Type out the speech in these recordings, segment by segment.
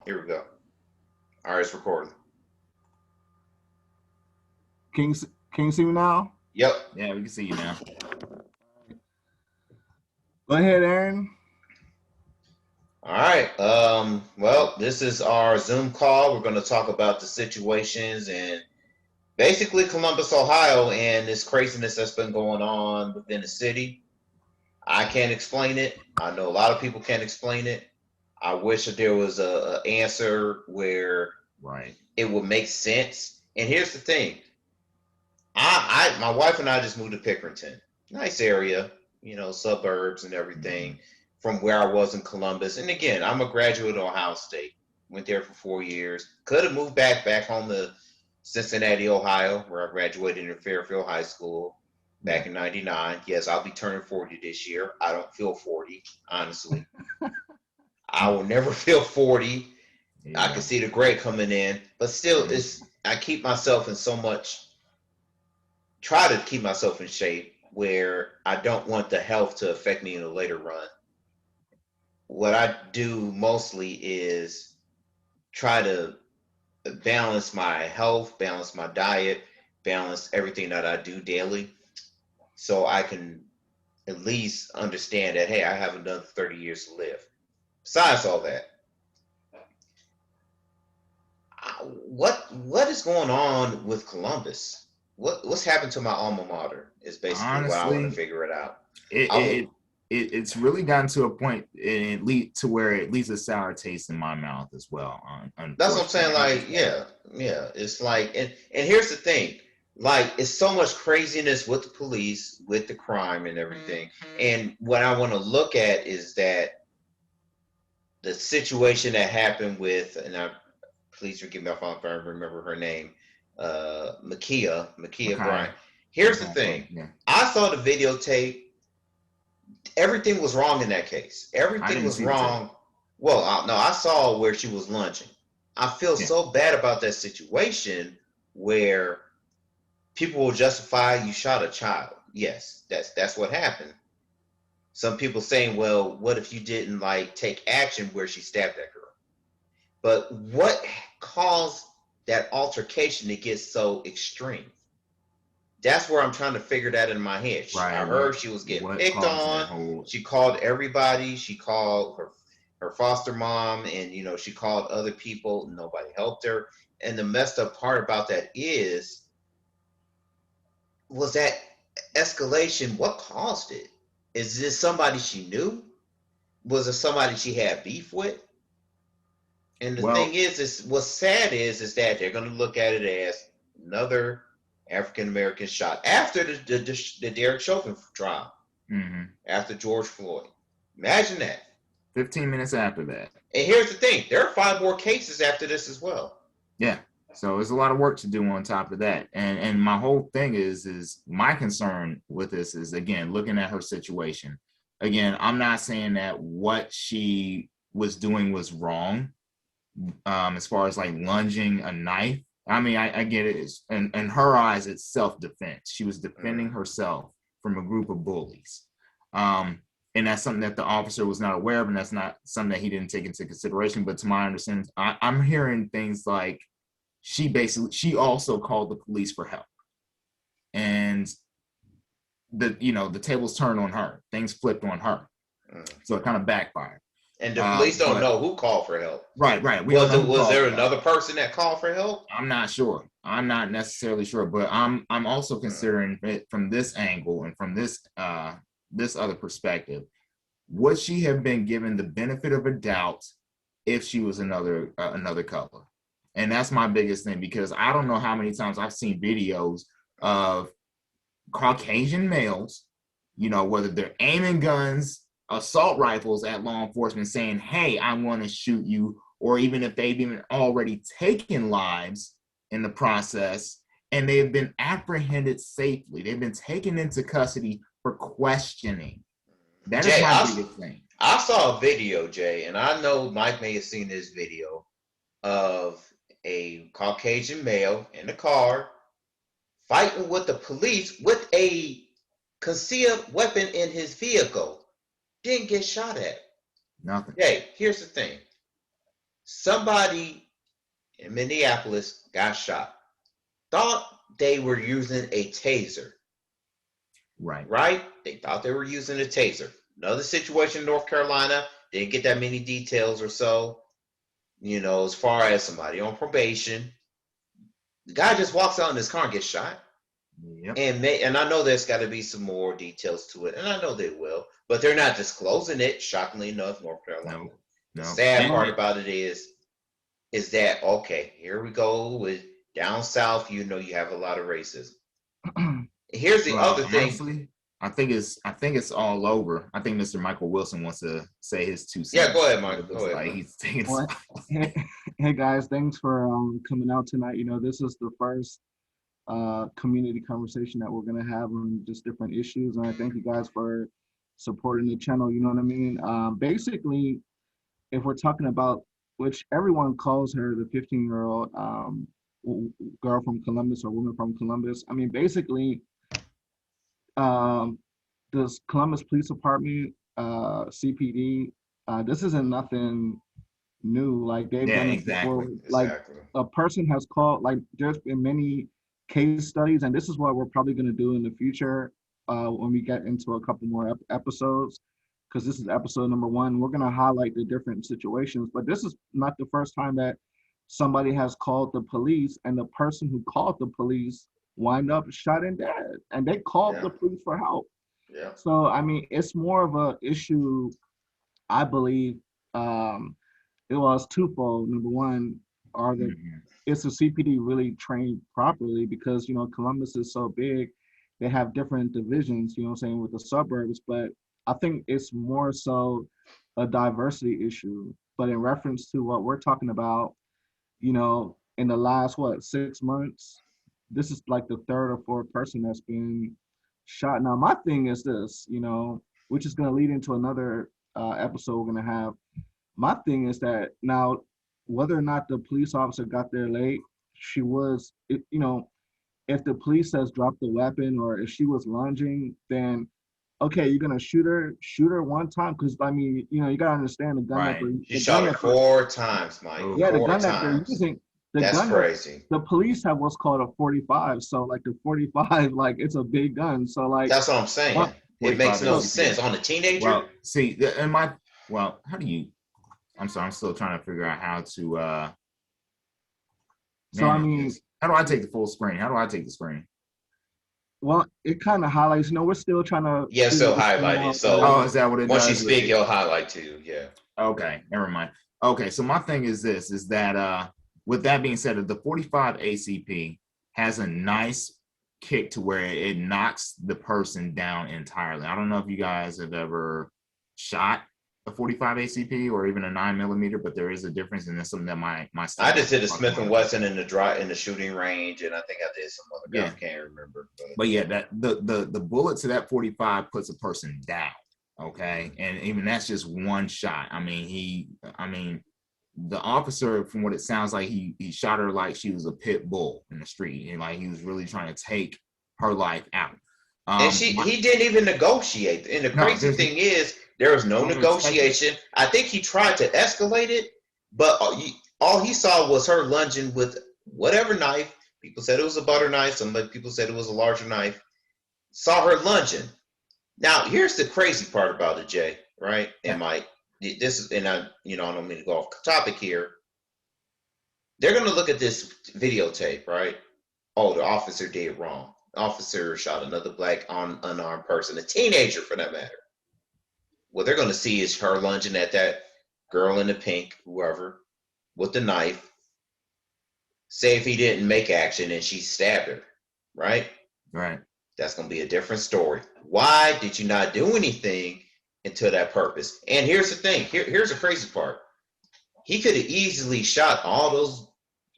Here we go. All right, it's recording. Can you see me now? Yep. Yeah, we can see you now. Go ahead, Aaron. All right. Well, this is our Zoom call. We're going to talk about the situations in basically Columbus, Ohio, and this craziness that's been going on within the city. I can't explain it. I know a lot of people can't explain it. I wish that there was a answer where it would make sense. And here's the thing. My wife and I just moved to Pickerington. Nice area, suburbs and everything from where I was in Columbus. And again, I'm a graduate of Ohio State. Went there for 4 years. Could have moved back home to Cincinnati, Ohio, where I graduated in Fairfield High School back in 99. Yes, I'll be turning 40 this year. I don't feel 40, honestly. I will never feel 40. Yeah. I can see the gray coming in, but still, I keep myself in so much, try to keep myself in shape where I don't want the health to affect me in the later run. What I do mostly is try to balance my health, balance my diet, balance everything that I do daily, so I can at least understand that, hey, I have another 30 years to live. Besides all that, what is going on with Columbus? What's happened to my alma mater is basically honestly, what I want to figure it out. It's really gotten to a point, it lead to where it leaves a sour taste in my mouth as well. That's what I'm saying. Like, yeah. It's like, and here's the thing. Like, it's so much craziness with the police, with the crime and everything. And what I want to look at is that the situation that happened with, and please forgive me if I don't remember her name, Ma'Khia Bryant. Here's the thing. Yeah. I saw the videotape. Everything was wrong in that case. Everything was wrong. Well, no, I saw where she was lunging. I feel so bad about that situation where people will justify you shot a child. Yes, that's what happened. Some people saying, well, what if you didn't take action where she stabbed that girl? But what caused that altercation to get so extreme? That's where I'm trying to figure that in my head. Right. I heard she was getting picked on. She called everybody. She called her foster mom, and she called other people. Nobody helped her. And the messed up part about that was that escalation. What caused it? Is this somebody she knew? Was it somebody she had beef with? And the thing is what's sad is that they're going to look at it as another African-American shot after the Derek Chauvin trial, after George Floyd. Imagine that. 15 minutes after that. And here's the thing. There are 5 more cases after this as well. Yeah. So there's a lot of work to do on top of that. And my whole thing is my concern with this is, again, looking at her situation. Again, I'm not saying that what she was doing was wrong, as far as lunging a knife. I mean, I get it. In her eyes, it's self-defense. She was defending herself from a group of bullies. And that's something that the officer was not aware of, and that's not something that he didn't take into consideration. But to my understanding, I'm hearing things like she also called the police for help. And the tables turned on her. Things flipped on her. So it kind of backfired. And the police don't know who called for help. Right. Was there another person that called for help? I'm not sure. I'm not necessarily sure, but I'm also considering it from this angle and from this other perspective. Would she have been given the benefit of a doubt if she was another color? And that's my biggest thing, because I don't know how many times I've seen videos of Caucasian males, whether they're aiming guns, assault rifles at law enforcement, saying, hey, I want to shoot you, or even if they've even already taken lives in the process and they've been apprehended safely. They've been taken into custody for questioning. That is my biggest thing. I saw a video, Jay, and I know Mike may have seen this video of a Caucasian male in a car fighting with the police with a concealed weapon in his vehicle. Didn't get shot at. Nothing. Hey, here's the thing. Somebody in Minneapolis got shot. Thought they were using a taser. Right. Right? They thought they were using a taser. Another situation in North Carolina, didn't get that many details or so, as far as somebody on probation. The guy just walks out in his car and gets shot. Yep. And I know there's got to be some more details to it, and I know they will, but they're not disclosing it, shockingly enough, North Carolina. No. The No. sad part about it is that, okay, here we go with down south, you have a lot of racism. Here's the other thing. Honestly, I think it's all over. I think Mr. Michael Wilson wants to say his 2 cents. Yeah, go ahead, Mike. Go ahead, like Mike. he's taking Well, hey guys, thanks for coming out tonight. This is the first community conversation that we're gonna have on just different issues, and I thank you guys for supporting the channel. You know what I mean? Basically, if we're talking about, which everyone calls her, the 15-year-old girl from Columbus or woman from Columbus. I mean, basically, this Columbus Police Department, CPD, this isn't nothing new. Like they've done it before. Like a person has called, like there's been many case studies, and this is what we're probably going to do in the future when we get into a couple more episodes, because this is episode number 1. We're going to highlight the different situations, but this is not the first time that somebody has called the police and the person who called the police wind up shot and dead, and they called the police for help. Yeah. So I mean, it's more of a issue, I believe. It was twofold. Number one, is the CPD really trained properly? Because Columbus is so big, they have different divisions. You know what I'm saying, with the suburbs. But I think it's more so a diversity issue. But in reference to what we're talking about, in the last 6 months, this is like the 3rd or 4th person that's been shot. Now, my thing is this, which is going to lead into another episode we're going to have. My thing is that now, whether or not the police officer got there late, she was, if the police says drop the weapon, or if she was lunging, then okay, you're gonna shoot her one time, because I mean, you gotta understand the gun that she shot her 4 times, Mike. Yeah, the 4 gun times. that they're using. That's crazy. The police have what's called a 45. So like the 45, like it's a big gun. So like that's what I'm saying. It makes no sense on a teenager. Well, see, how do you? I'm sorry, I'm still trying to figure out how to. So I mean, how do I take the full screen? How do I take the screen? Well, it kind of highlights. We're still trying to. Yeah, still highlighting. So, is that what it once does? you speak, it'll highlight too. Yeah. Okay, never mind. Okay, so my thing is this: is that with that being said, the 45 ACP has a nice kick to where it knocks the person down entirely. I don't know if you guys have ever shot a 45 ACP or even a 9mm, but there is a difference, and that's something that my I just did a Smith and Wesson in the shooting range, and I think I did some other guns. I can't remember. But yeah, that the bullet to that 45 puts a person down. Okay, and even that's just one shot. I mean, the officer, from what it sounds like, he shot her like she was a pit bull in the street, and like he was really trying to take her life out. And he didn't even negotiate. And the crazy thing is, there was no negotiation. I think he tried to escalate it, but all he saw was her lunging with whatever knife. People said it was a butter knife. Some people said it was a larger knife. Saw her lunging. Now, here's the crazy part about it, Jay, right? And Mike, this is, and I don't mean to go off topic here. They're going to look at this videotape, right? Oh, the officer did wrong. The officer shot another black unarmed person, a teenager for that matter. What they're going to see is her lunging at that girl in the pink, whoever, with the knife. Say if he didn't make action and she stabbed her, right? Right. That's going to be a different story. Why did you not do anything until that purpose? And here's the thing. Here's the crazy part. He could have easily shot all those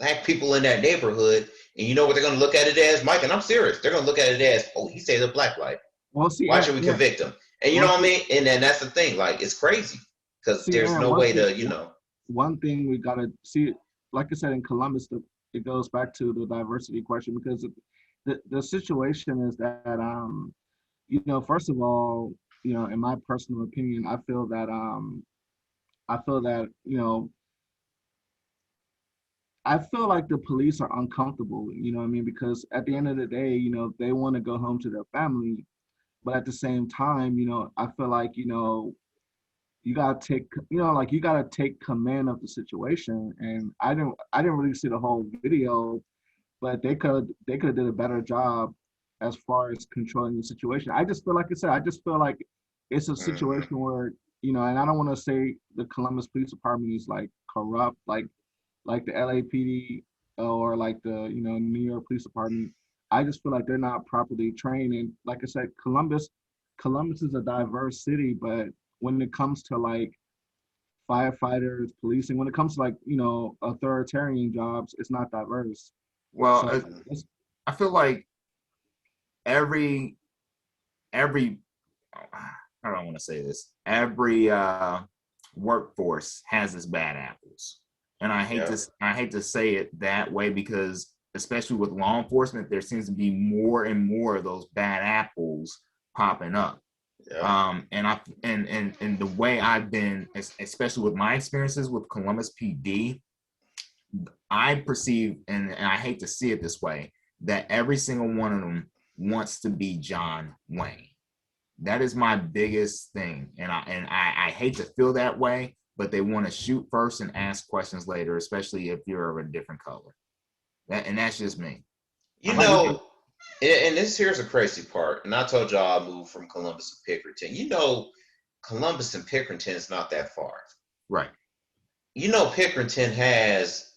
black people in that neighborhood, and you know what they're going to look at it as, Mike? And I'm serious. They're going to look at it as, oh, he saved a black life. Well, see, why should we convict him? And you know what I mean? And then that's the thing. Like, it's crazy because there's no way to, One thing we got to see, like I said, in Columbus, it goes back to the diversity question, because the situation is that, first of all, in my personal opinion, I feel that, I feel like the police are uncomfortable, you know what I mean? Because at the end of the day, they want to go home to their family, but at the same time, I feel like, you gotta take, like you gotta take command of the situation. And I didn't really see the whole video, but they could have did a better job as far as controlling the situation. I just feel like I said, I just feel like it's a Hmm. situation where, and I don't want to say the Columbus Police Department is like corrupt, like the LAPD or like the New York Police Department. I just feel like they're not properly trained. And like I said, Columbus is a diverse city, but when it comes to like firefighters, policing, when it comes to like authoritarian jobs, it's not diverse. Well, So it's, I feel like every how do I want to say this? Every workforce has its bad apples, and Yeah. I hate to say it that way because especially with law enforcement, there seems to be more and more of those bad apples popping up. Yeah. And the way I've been, especially with my experiences with Columbus PD, I perceive, and I hate to see it this way, that every single one of them wants to be John Wayne. That is my biggest thing, and I hate to feel that way, but they want to shoot first and ask questions later, especially if you're of a different color. That's just me. You I mean, look at know, and this here's a crazy part. And I told y'all I moved from Columbus to Pickerington. Columbus and Pickerington is not that far. right. Pickerington has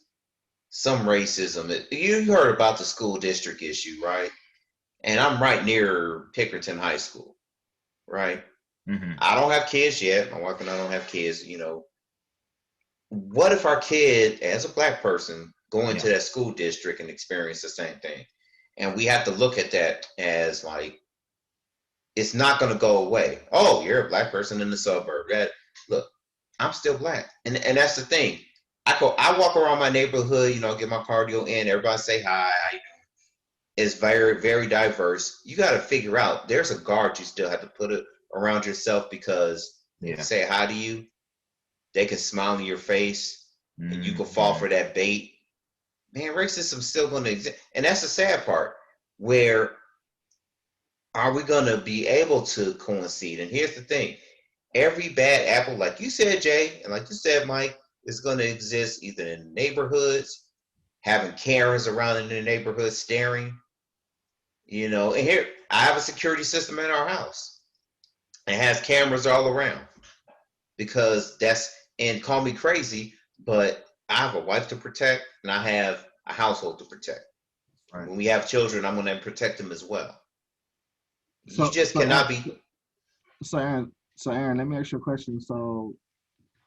some racism. You heard about the school district issue, right? And I'm right near Pickerington High School, right? Mm-hmm. I don't have kids yet. My wife and I don't have kids. What if our kid, as a black person, go into Yeah. that school district and experience the same thing? And we have to look at that as like it's not going to go away. Oh, you're a black person in the suburb. That look, I'm still black, and that's the thing. I walk around my neighborhood, get my cardio in. Everybody say hi. It's very very diverse. You got to figure out there's a guard you still have to put it around yourself because if they Yeah. say hi to you, they can smile in your face, and you can fall Mm-hmm. for that bait. Man, racism's still going to exist, and that's the sad part. Where are we going to be able to coincide? And here's the thing: every bad apple, like you said, Jay, and like you said, Mike, is going to exist either in neighborhoods, having Karens around in the neighborhood staring. And here I have a security system in our house. It has cameras all around because and call me crazy, but I have a wife to protect and I have a household to protect. Right. When we have children, I'm going to protect them as well. You so just so cannot Aaron, be. Aaron, let me ask you a question. So,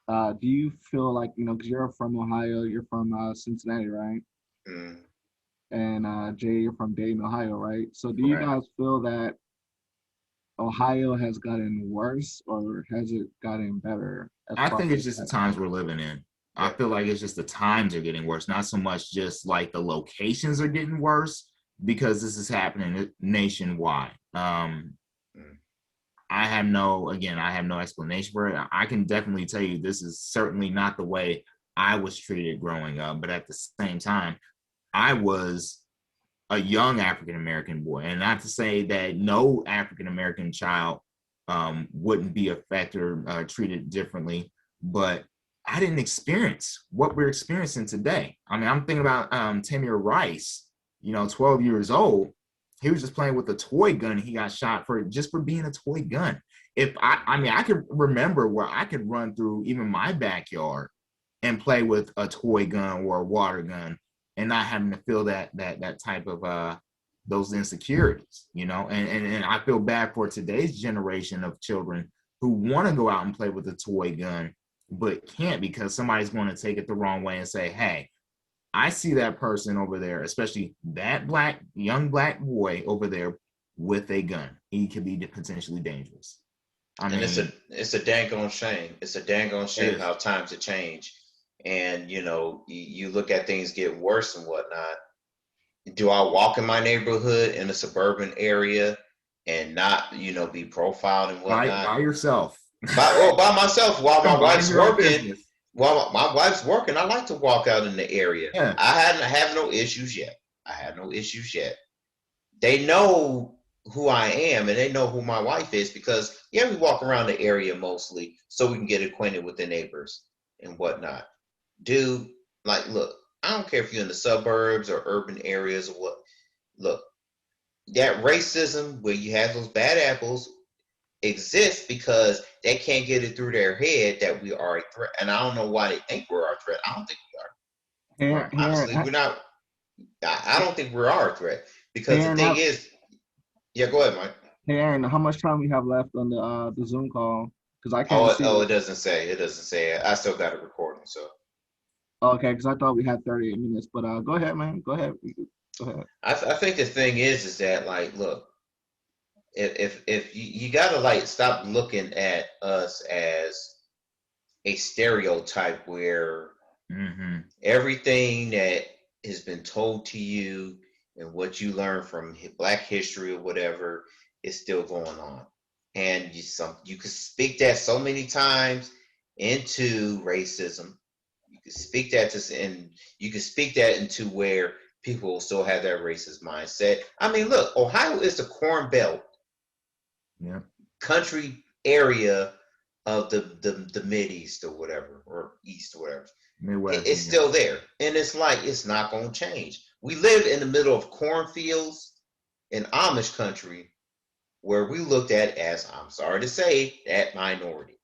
do you feel like because you're from Ohio, you're from Cincinnati, right? Mm, And Jay, you're from Dayton, Ohio, right? So, do you Right. guys feel that Ohio has gotten worse or has it gotten better as I far think it's as just the that? times we're living in. I yeah. feel like it's just the times are getting worse, not so much just like the locations are getting worse because this is happening nationwide. Mm, I have no explanation for it. I can definitely tell you this is certainly not the way I was treated growing up, but at the same time, I was a young African American boy, and not to say that no African American child wouldn't be affected or treated differently, but I didn't experience what we're experiencing today. I mean, I'm thinking about Tamir Rice, 12 years old. He was just playing with a toy gun. He got shot for being a toy gun. I mean, I could remember where I could run through even my backyard and play with a toy gun or a water gun and not having to feel that type of those insecurities, and I feel bad for today's generation of children who want to go out and play with a toy gun but can't because somebody's going to take it the wrong way and say, hey, I see that person over there, especially that young black boy over there with a gun. He could be potentially dangerous. I and mean, it's a dang on shame. It's a dang on it shame is how times have changed. And you look at things get worse and whatnot. Do I walk in my neighborhood in a suburban area and not, be profiled and whatnot? by yourself. By myself while my Minding wife's your own working. business. Well, my wife's working. I like to walk out in the area. Yeah. I have no issues yet. I have no issues yet. They know who I am and they know who my wife is because yeah, we walk around the area mostly so we can get acquainted with the neighbors and whatnot. Dude, like, look, I don't care if you're in the suburbs or urban areas or what. Look, that racism where you have those bad apples exists because they can't get it through their head that we are a threat. And I don't know why they think we're a threat. I don't think we are. Here, Right. here, Honestly, we're not. I don't think we are a threat because the Aaron, thing is, yeah, go ahead, Mike. hey Aaron, how much time we have left on the Zoom call? Because I can't see Oh, it. it doesn't say. It doesn't say it. I still got it recording. So Okay, because I thought we had 38 minutes. But go ahead, man. Go ahead. Go ahead. I think the thing is that like, look, if you gotta like stop looking at us as a stereotype where Mm-hmm. everything that has been told to you and what you learn from Black history or whatever is still going on, and you could speak that so many times into racism. You could speak that to and you could speak that into where people will still have that racist mindset. I mean, look, Ohio is the corn belt Yeah. country area of the mid east or whatever, or east or whatever. Midwest. It's still there, and it's like it's not going to change. We live in the middle of cornfields in Amish country, where we looked at as, I'm sorry to say, that minority.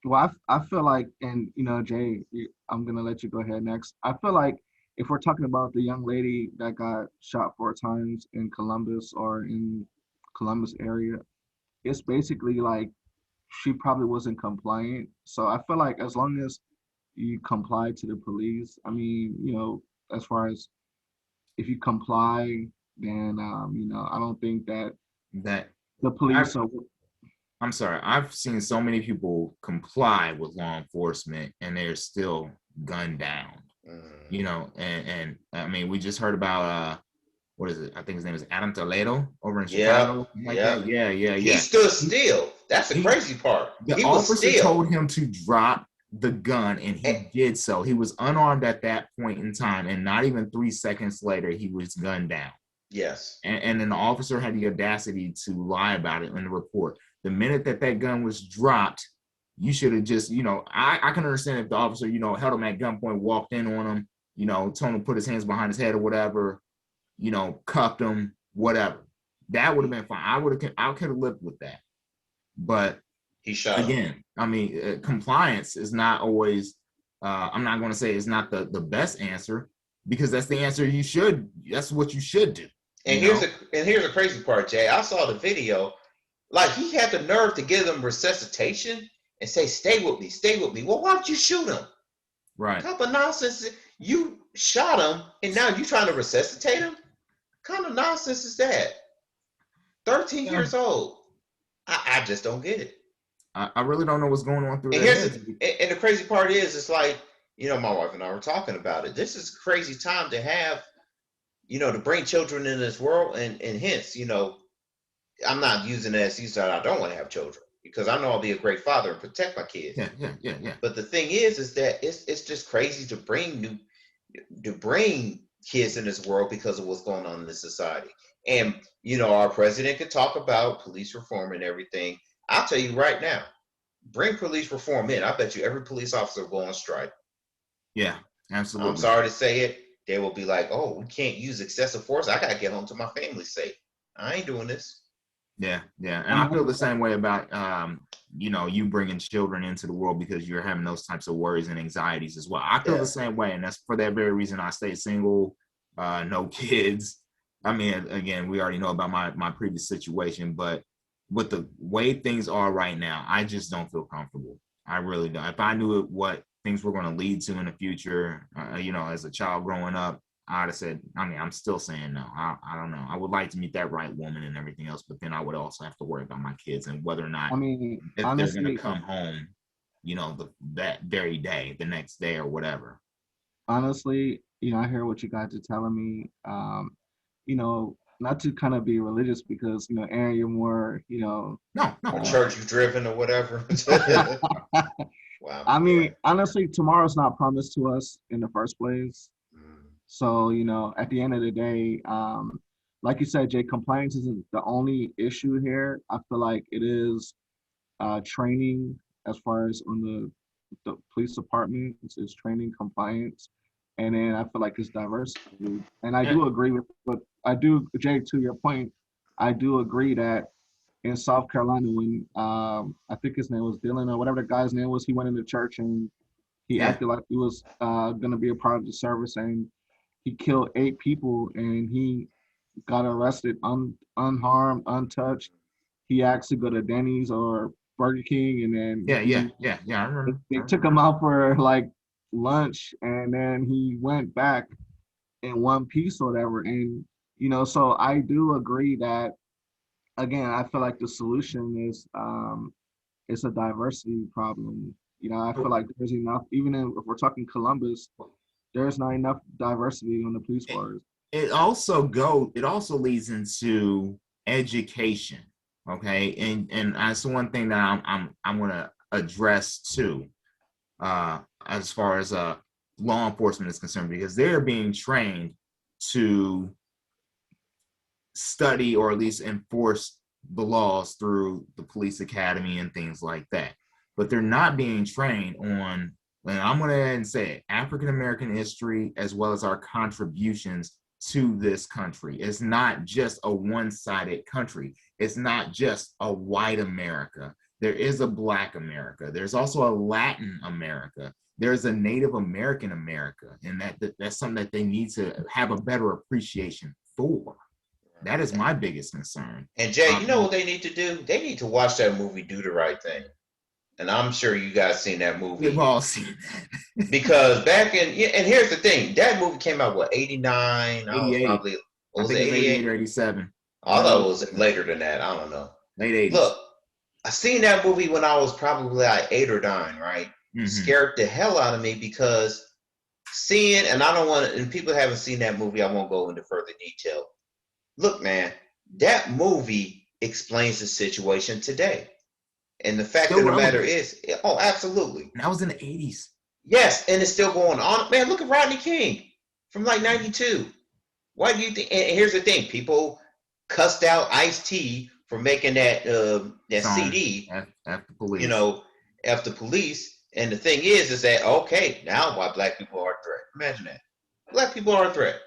Well, I feel like, and Jay, I'm gonna let you go ahead next. I feel like if we're talking about the young lady that got shot 4 times in Columbus or in Columbus area, it's basically like she probably wasn't compliant. So I feel like as long as you comply to the police, I mean, as far as if you comply, then I don't think that That the police I've, are. I'm sorry. I've seen so many people comply with law enforcement and they're still gunned down. Mm. And I mean, we just heard about what is it? I think his name is Adam Toledo over in Yep, Chicago, like that. yep. Yeah, yeah, He yeah. stood He, still. That's the he crazy part. the He was officer still. told him to drop the gun and Eh, he did so. He was unarmed at that point in time, and not even 3 seconds later, he was gunned down. yes. And then the officer had the audacity to lie about it in the report. The minute that gun was dropped, you should have just, I can understand if the officer, held him at gunpoint, walked in on him, told him to put his hands behind his head or whatever, cuffed him, whatever. That would have been fine. I could have lived with that. But He shot him. again, I mean, compliance is not always, I'm not going to say it's not the best answer, because that's the answer that's what you should do. And here's the crazy part, Jay. I saw the video. Like, he had the nerve to give them resuscitation and say, "Stay with me, stay with me." Well, why don't you shoot him? Right. What kind of nonsense? You shot him, and now you trying to resuscitate him? What kind of nonsense is that? 13 Yeah. years old. I just don't get it. I really don't know what's going on through And their heads. and the crazy part is, it's like, my wife and I were talking about it. This is a crazy time to have, to bring children in this world, and hence, I'm not using that as excuse that I don't want to have children, because I know I'll be a great father and protect my kids. Yeah. But the thing is that it's just crazy to bring kids in this world because of what's going on in this society. And our president could talk about police reform and everything. I'll tell you right now, bring police reform in. I bet you every police officer will go on strike. Yeah, I'm absolutely. sorry to say it. They will be like, "Oh, we can't use excessive force. I gotta get home to my family safe. I ain't doing this." Yeah. And I feel the same way about you bringing children into the world because you're having those types of worries and anxieties as well. I feel the same way, and that's for that very reason I stay single, no kids. I mean, again, we already know about my previous situation, but with the way things are right now, I just don't feel comfortable. I really don't. If I knew what things were going to lead to in the future, as a child growing up, I'd have said, I mean, I'm still saying no. I don't know. I would like to meet that right woman and everything else, but then I would also have to worry about my kids and whether or not, I mean, if they're going to honestly, come home, that very day, the next day or whatever. honestly, I hear what you guys are telling me. Not to kind of be religious because, Aaron, you're more, No. Or church you driven or whatever. Wow. I Yeah. mean, honestly, tomorrow's not promised to us in the first place. Mm. So, at the end of the day, like you said, Jay, compliance isn't the only issue here. I feel like it is training as far as on the police departments, is training compliance. And then I feel like it's diversity. And I And, do agree with, but I do, Jay, to your point, I do agree that in South Carolina, when I think his name was Dylan or whatever the guy's name was, he went into church and he yeah, acted like he was going to be a part of the service, and he killed 8 people, and he got arrested unharmed, untouched. He asked to go to Denny's or Burger King, and then yeah. I remember. they took him out for like lunch, and then he went back in one piece or whatever. And so I do agree that, again, I feel like the solution is it's a diversity problem. I feel like there's enough, even if we're talking Columbus, there's not enough diversity on the police force. It also leads into education. Okay, and that's one thing that I'm going to address too, as far as law enforcement is concerned, because they're being trained to study or at least enforce the laws through the police academy and things like that, but they're not being trained on, and I'm going to ahead and say it, African American history as well as our contributions to this country. It's not just a one-sided country. It's not just a white America. There is a Black America. There's also a Latin America. There's a Native American America, and that's something that they need to have a better appreciation for. That is my biggest concern. And Jay, you know what they need to do? They need to watch that movie, Do the Right Thing. And I'm sure you guys seen that movie. We've all seen that. Because back in, and here's the thing, that movie came out, what, 89? I was 88. probably, I was think it it's 88 or 87. I thought it was later than that. I don't know. Late 80s. Look, I seen that movie when I was probably like 8 or 9, right? Mhm. Scared the hell out of me because seeing, and I don't want to, and people haven't seen that movie, I won't go into further detail. Look, man, that movie explains the situation today. And the fact Still of the relevant. matter is, oh, absolutely. And that was in the 80s. Yes, and it's still going on. Man, look at Rodney King from like 92. Why do you think? And here's the thing: people cussed out Ice-T for making that Song, CD. F the police. You know, F the police. And the thing is that okay, now why black people are a threat? Imagine that. Black people are a threat,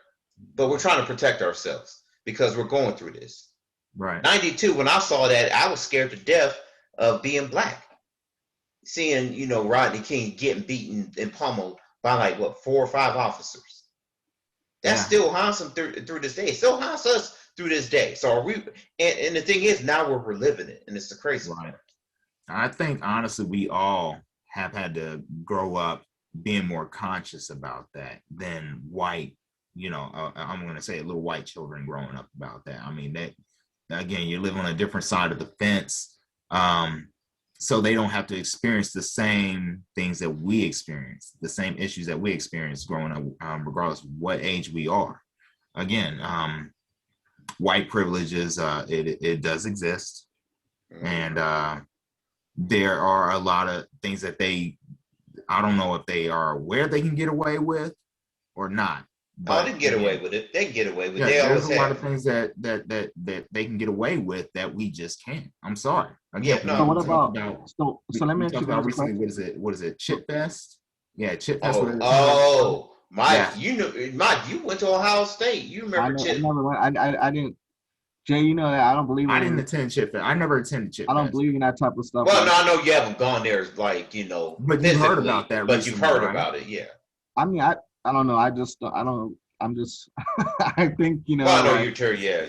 but we're trying to protect ourselves because we're going through this. Right. 92, when I saw that, I was scared to death of being black. Seeing, Rodney King getting beaten and pummeled by like, what, 4 or 5 officers. That still haunts him through this day. It still haunts us through this day. So are we, and the thing is, now we're reliving it, and it's the crazy Right. part. I think, honestly, we all have had to grow up being more conscious about that than white, I'm going to say little white children growing up about that. I mean, that, again, you live on a different side of the fence. So they don't have to experience the same things that we experience, the same issues that we experience growing up, regardless of what age we are. Again, white privileges, it does exist. And there are a lot of things that I don't know if they are aware they can get away with or not. But they can get away with it. They can get away with it. Yeah, there's a lot of things that they can get away with that we just can't. I'm sorry. Again, so what about? So let me talk about recently. What is it? Chip Fest. Yeah, Chip Fest. Mike, Mike, you went to Ohio State. You remember Chip? I never went. I didn't. Jay, you know that I don't believe. I didn't attend Chip Fest. I never attended Chip Fest. I don't believe in that type of stuff. Well, no, I know you haven't gone there, like But you heard about that. But you've heard about it, yeah. I mean, I don't know. I don't. I'm just. I think Well, I know you're sure. Yeah.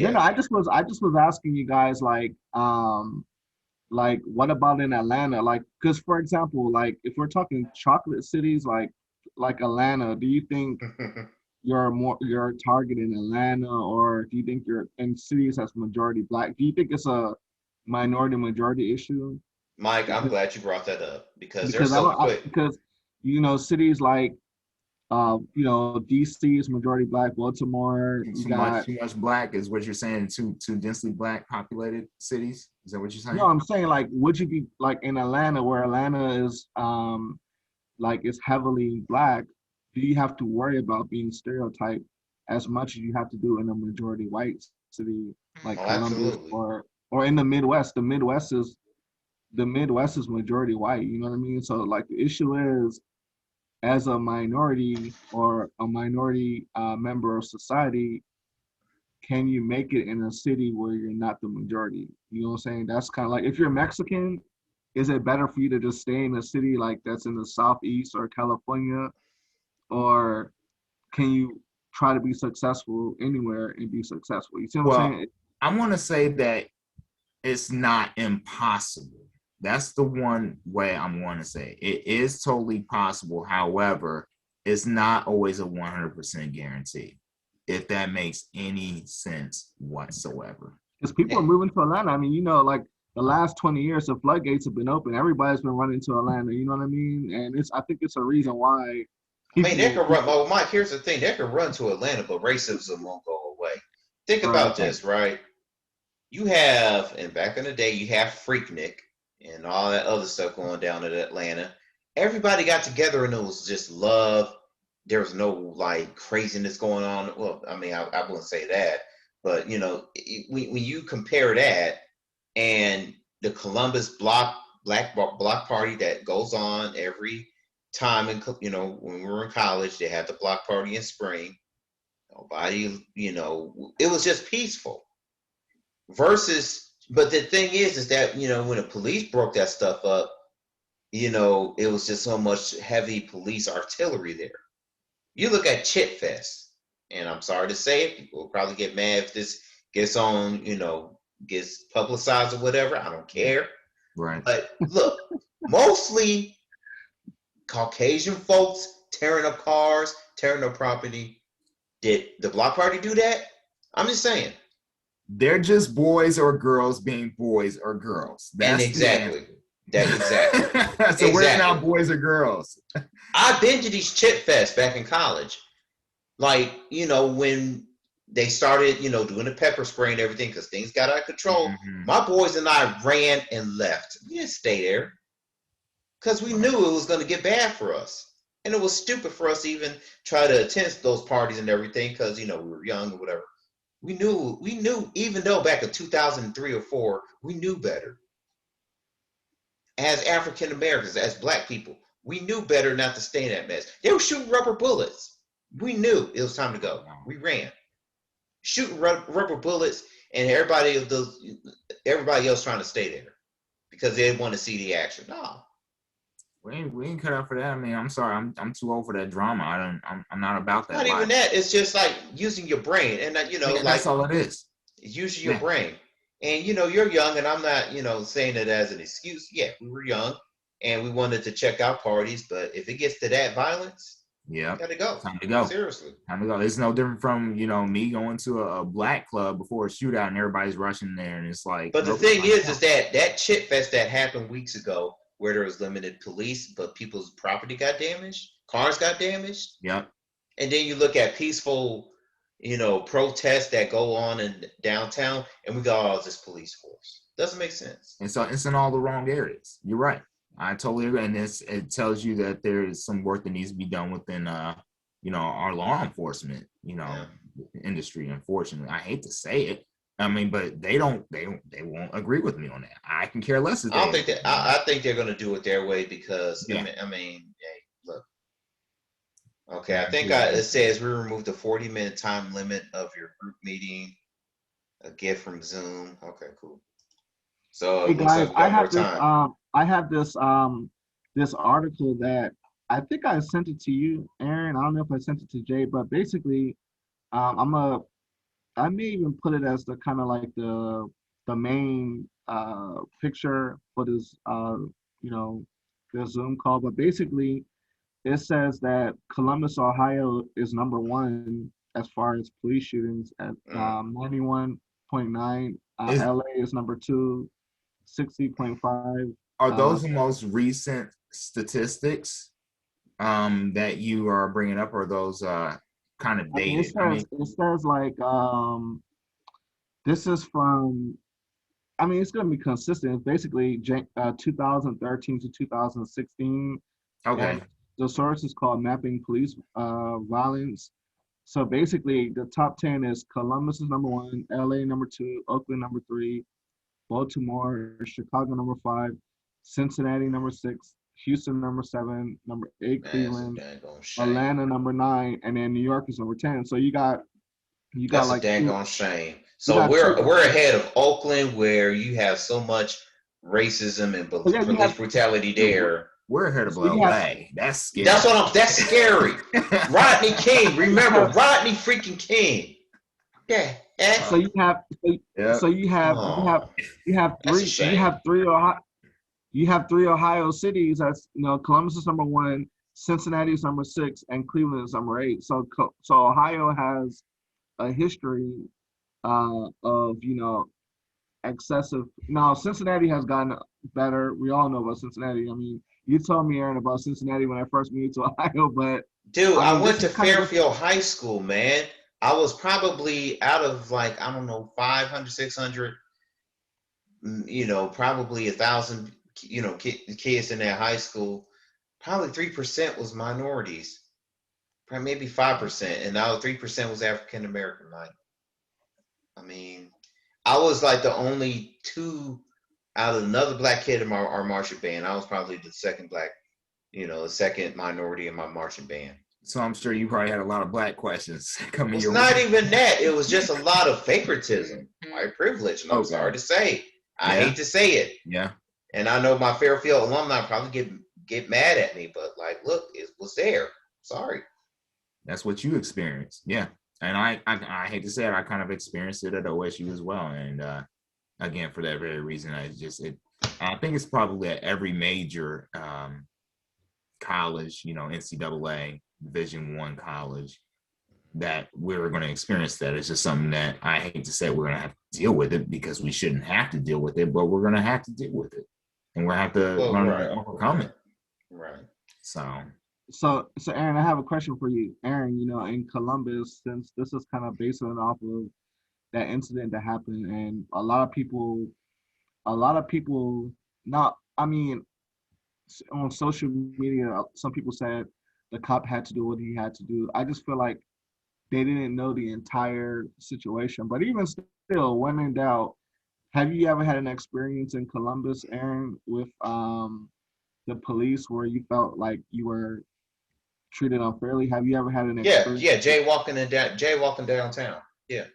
I just was asking you guys like what about in Atlanta? Like, because for example, like if we're talking chocolate cities like Atlanta, do you think you're targeting Atlanta, or do you think you're in cities that's majority black? Do you think it's a majority issue? Mike, I'm glad you brought that up because cities like You know, DC is majority black. Baltimore, you got. Too much black is what you're saying. Too densely black populated cities. Is that what you're No, saying? I'm saying like, would you be like in Atlanta, where Atlanta is like it's heavily black? Do you have to worry about being stereotyped as much as you have to do in a majority white city like Oh, Columbus absolutely. or in the Midwest? The Midwest is majority white. You know what I mean? So like the issue is, as a minority or a minority member of society, can you make it in a city where you're not the majority? You know what I'm saying? That's kind of like, if you're Mexican, is it better for you to just stay in a city like that's in the southeast or California, or can you try to be successful anywhere and be successful? You see what I'm Well, saying? I want to say that it's not impossible. That's the one way I'm going to say it is totally possible. However, it's not always a 100% guarantee, if that makes any sense whatsoever. Because people are moving to Atlanta. I mean, you know, like the last 20 years, the floodgates have been open. Everybody's been running to Atlanta. You know what I mean? And I think it's a reason why I mean, they people, could run. Well, Mike, here's the thing: they could run to Atlanta, but racism won't go away. Think right, about this, right? You have, and back in the day, you have Freaknik and all that other stuff going down in Atlanta. Everybody got together and it was just love. There was no like craziness going on. Well, I mean, I wouldn't say that, but you know, when you compare that and the Columbus block party that goes on every time, and you know, when we were in college, they had the block party in spring. Nobody, you know, it was just peaceful versus, but the thing is that, you know, when the police broke that stuff up, you know, it was just so much heavy police artillery there. You look at Chit Fest, and I'm sorry to say it, people will probably get mad if this gets on, you know, gets publicized or whatever. I don't care. Right. But look, mostly Caucasian folks tearing up cars, tearing up property. Did the block party do that? I'm just saying. They're just boys or girls being boys or girls. And That's the exactly. answer. That exactly. So we're Exactly. not boys or girls. I've been to these Chip Fests back in college. Like, you know, when they started, you know, doing the pepper spray and everything because things got out of control, Mm-hmm. my boys and I ran and left. We didn't stay there because we knew it was going to get bad for us. And it was stupid for us to even try to attend those parties and everything because, you know, we were young or whatever. We knew, even though back in 2003 or 4, we knew better. As African Americans, as black people, we knew better not to stay in that mess. They were shooting rubber bullets. We knew it was time to go. We ran, shooting rubber bullets, and everybody else trying to stay there because they didn't want to see the action. No, We ain't cut out for that. I mean, I'm sorry, I'm too old for that drama. I'm not about that not even life. that. It's just like using your brain, and you know, Yeah, like that's all it is. using your Yeah. brain. And you know, you're young, and I'm not, you know, saying it as an excuse. Yeah, we were young, and we wanted to check out parties, but if it gets to that violence, Yeah. gotta go. Time to go. Seriously. Time to go. It's no different from, you know, me going to a black club before a shootout and everybody's rushing there, and it's like, But the nope, thing is that Chip Fest that happened weeks ago, where there was limited police, but people's property got damaged, cars got damaged, yep. and then you look at peaceful, you know, protests that go on in downtown, and we got all this police force. Doesn't make sense. And so it's in all the wrong areas. You're right. I totally agree. And it tells you that there is some work that needs to be done within you know, our law enforcement, you know, industry, unfortunately. I hate to say it. I mean, but they won't agree with me on that. I can care less if I don't they think that. I think they're going to do it their way because yeah. I mean, hey, look. Okay, I think it says we removed the 40-minute time limit of your group meeting. A gift from Zoom. Okay, cool. So hey it looks guys, like we got more time. I have this article that I think I sent it to you, Aaron. I don't know if I sent it to Jay, but basically, I may even put it as the kind of like the main picture for this you know, the Zoom call. But basically, it says that Columbus, Ohio is number one as far as police shootings at 91.9. LA is number two, 60.5. Are those the most recent statistics? that you are bringing up, or those kind of I mean, dated? I mean, it says like this is from. I mean, it's going to be consistent. It's basically 2013 to 2016, okay. and the source is called Mapping Police Violence. So basically, the top 10 is Columbus is number one, LA number two, Oakland number three, Baltimore, Chicago number five, Cincinnati number six, Houston number seven, number eight, Man, it's a Cleveland, daggone shame. Atlanta number nine, and then New York is number 10. So you got That's a like two, daggone shame. you So got two. we're ahead of Oakland, where you have so much racism and So yeah, you police have brutality there. We're ahead of so you have LA. That's scary. That's scary. Rodney King, remember have Rodney freaking King. Yeah. so you have Yeah. so Oh, that's a you shame. have three Ohio cities. That's Columbus is number one, Cincinnati is number six, and Cleveland is number eight. So Ohio has a history of excessive. Now Cincinnati has gotten better. We all know about Cincinnati. I mean, you told me, Aaron, about Cincinnati when I first moved to Ohio, but Dude, I I mean, went this to is kind of just Fairfield High School, man. I was probably out of like, I don't know, 500, 600, probably 1,000, kids in that high school. Probably 3% was minorities, probably maybe 5%. And now 3% was African American. Like, I mean, I was like the only two out of another black kid in our marching band. I was probably the second black, the second minority in my marching band. So I'm sure you probably had a lot of black questions coming It's your not way. even that. It was just a lot of favoritism, white privilege, and I'm Okay. sorry to say. I Yeah. hate to say it, Yeah. and I know my Fairfield alumni probably get mad at me, but like, look, it was there. Sorry. That's what you experienced. Yeah. And I hate to say it, I kind of experienced it at OSU as well. And again, for that very reason, I think it's probably at every major college, NCAA, Division I college, that we're going to experience that. It's just something that I hate to say we're going to have to deal with it, because we shouldn't have to deal with it, but we're going to have to deal with it, and we'll have to Well, learn right, to overcome it. right. so Aaron, I have a question for you. Aaron, in Columbus, since this is kind of based on off of that incident that happened, and a lot of people not, I mean, on social media, some people said the cop had to do what he had to do. I just feel like they didn't know the entire situation. But even still, when in doubt, have you ever had an experience in Columbus, Aaron, with the police where you felt like you were treated unfairly? Have you ever had an Yeah, experience? yeah. Jaywalking downtown. Yeah,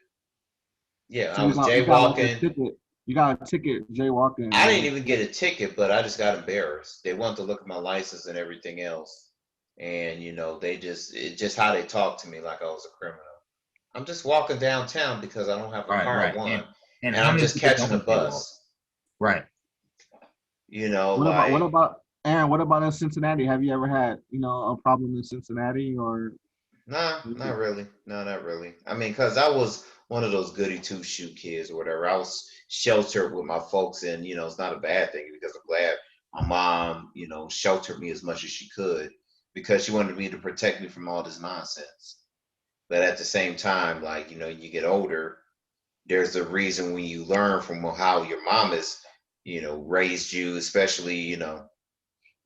yeah. So I was you got like a jaywalking. ticket. You got a ticket jaywalking, I didn't and even get a ticket, but I just got embarrassed. They wanted to look at my license and everything else, and it's just how they talked to me like I was a criminal. I'm just walking downtown because I don't have a Right, car, right. one, And and how I'm many just people catching a don't jaywalk? bus. Right. what Like, about Aaron? What about in Cincinnati? Have you ever had a problem in Cincinnati or? nah, not really. No, not really. I mean, because I was one of those goody two shoe kids or whatever. I was sheltered with my folks, and it's not a bad thing because I'm glad my mom, sheltered me as much as she could because she wanted me to protect me from all this nonsense. But at the same time, like, you get older, there's a reason when you learn from how your mom is, raised you, especially,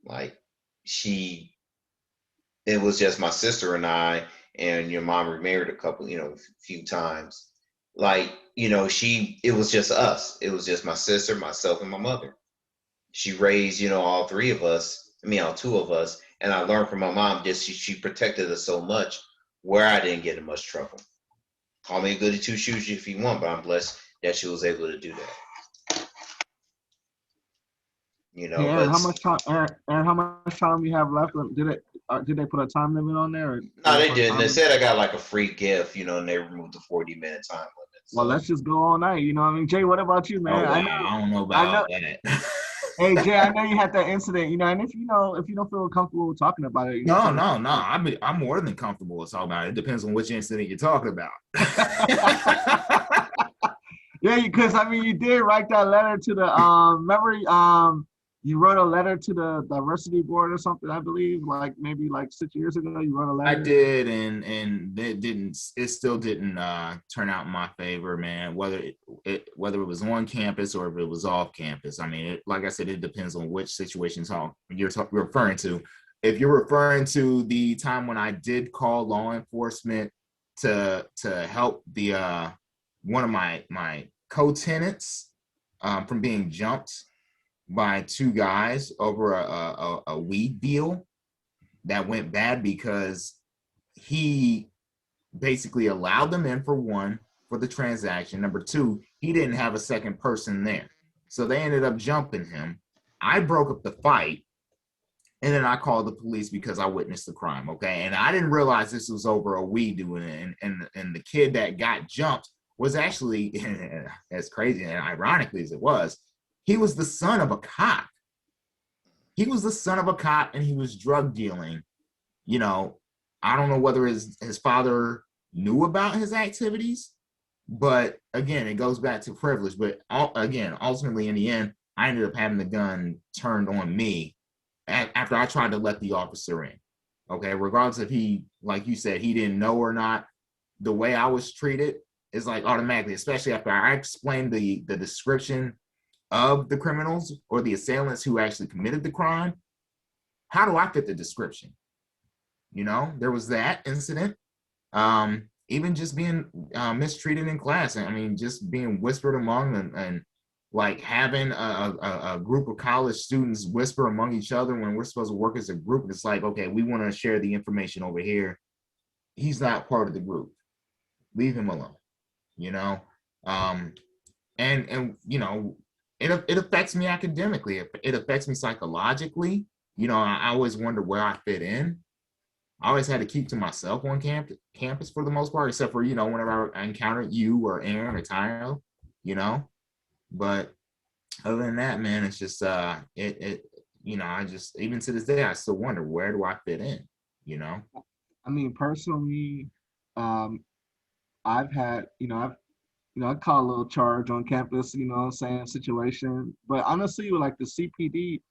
like she, it was just my sister and I, and your mom remarried a couple, few times. Like, it was just us. It was just my sister, myself, and my mother. She raised, all three of us, I mean, all two of us. And I learned from my mom, just she protected us so much where I didn't get in much trouble. Call me a goody two shoes if you want, but I'm blessed that she was able to do that. Hey Aaron, But Aaron, how much time you have left? Did they put a time limit on there? Or did no, they they put a didn't. time They limit? said I got like a free gift, and they removed the 40-minute time limit. Well, So let's just go all night. You know what I mean? Jay, what about you, Oh man? wow, I don't know I about know. all that. Hey Jay, I know you had that incident. And if you don't feel comfortable talking about it, No, tell no, no. I'm more than comfortable with talking about it. It depends on which incident you're talking about. Yeah, because I mean, you did write that letter to the remember You wrote a letter to the diversity board or something, I believe, like maybe like 6 years ago. You wrote a I letter. did, and it still didn't turn out in my favor, man. Whether it was on campus or if it was off campus. I mean, like I said, it depends on which situation you're referring to. If you're referring to the time when I did call law enforcement to help the one of my co-tenants from being jumped by two guys over a weed deal that went bad because he basically allowed them in for one for the transaction. Number two, he didn't have a second person there. So they ended up jumping him. I broke up the fight and then I called the police because I witnessed the crime. Okay. And I didn't realize this was over a weed doing it. And the kid that got jumped was actually, as crazy and ironically as it was, he was the son of a cop. He was the son of a cop and he was drug dealing. You know, I don't know whether his father knew about his activities, but again, it goes back to privilege. But again, ultimately, in the end, I ended up having the gun turned on me after I tried to let the officer in. Okay, regardless if he, like you said, he didn't know or not, the way I was treated is like automatically, especially after I explained the description of the criminals or the assailants who actually committed the crime. How do I fit the description? You know, there was that incident. Even just being mistreated in class. I mean, just being whispered among and like having a group of college students whisper among each other when we're supposed to work as a group. It's like, okay, we want to share the information over here. He's not part of the group. Leave him alone. You know, and you know, it affects me academically. It affects me psychologically. You know, I always wonder where I fit in. I always had to keep to myself on campus for the most part, except for, you know, whenever I encountered you or Aaron or Tyro, you know. But other than that, man, it's just you know, I just, even to this day I still wonder, where do I fit in, you know? I mean, personally, um, I've had, I call a little charge on campus, you know what I'm saying, situation. But honestly, with like the CPD,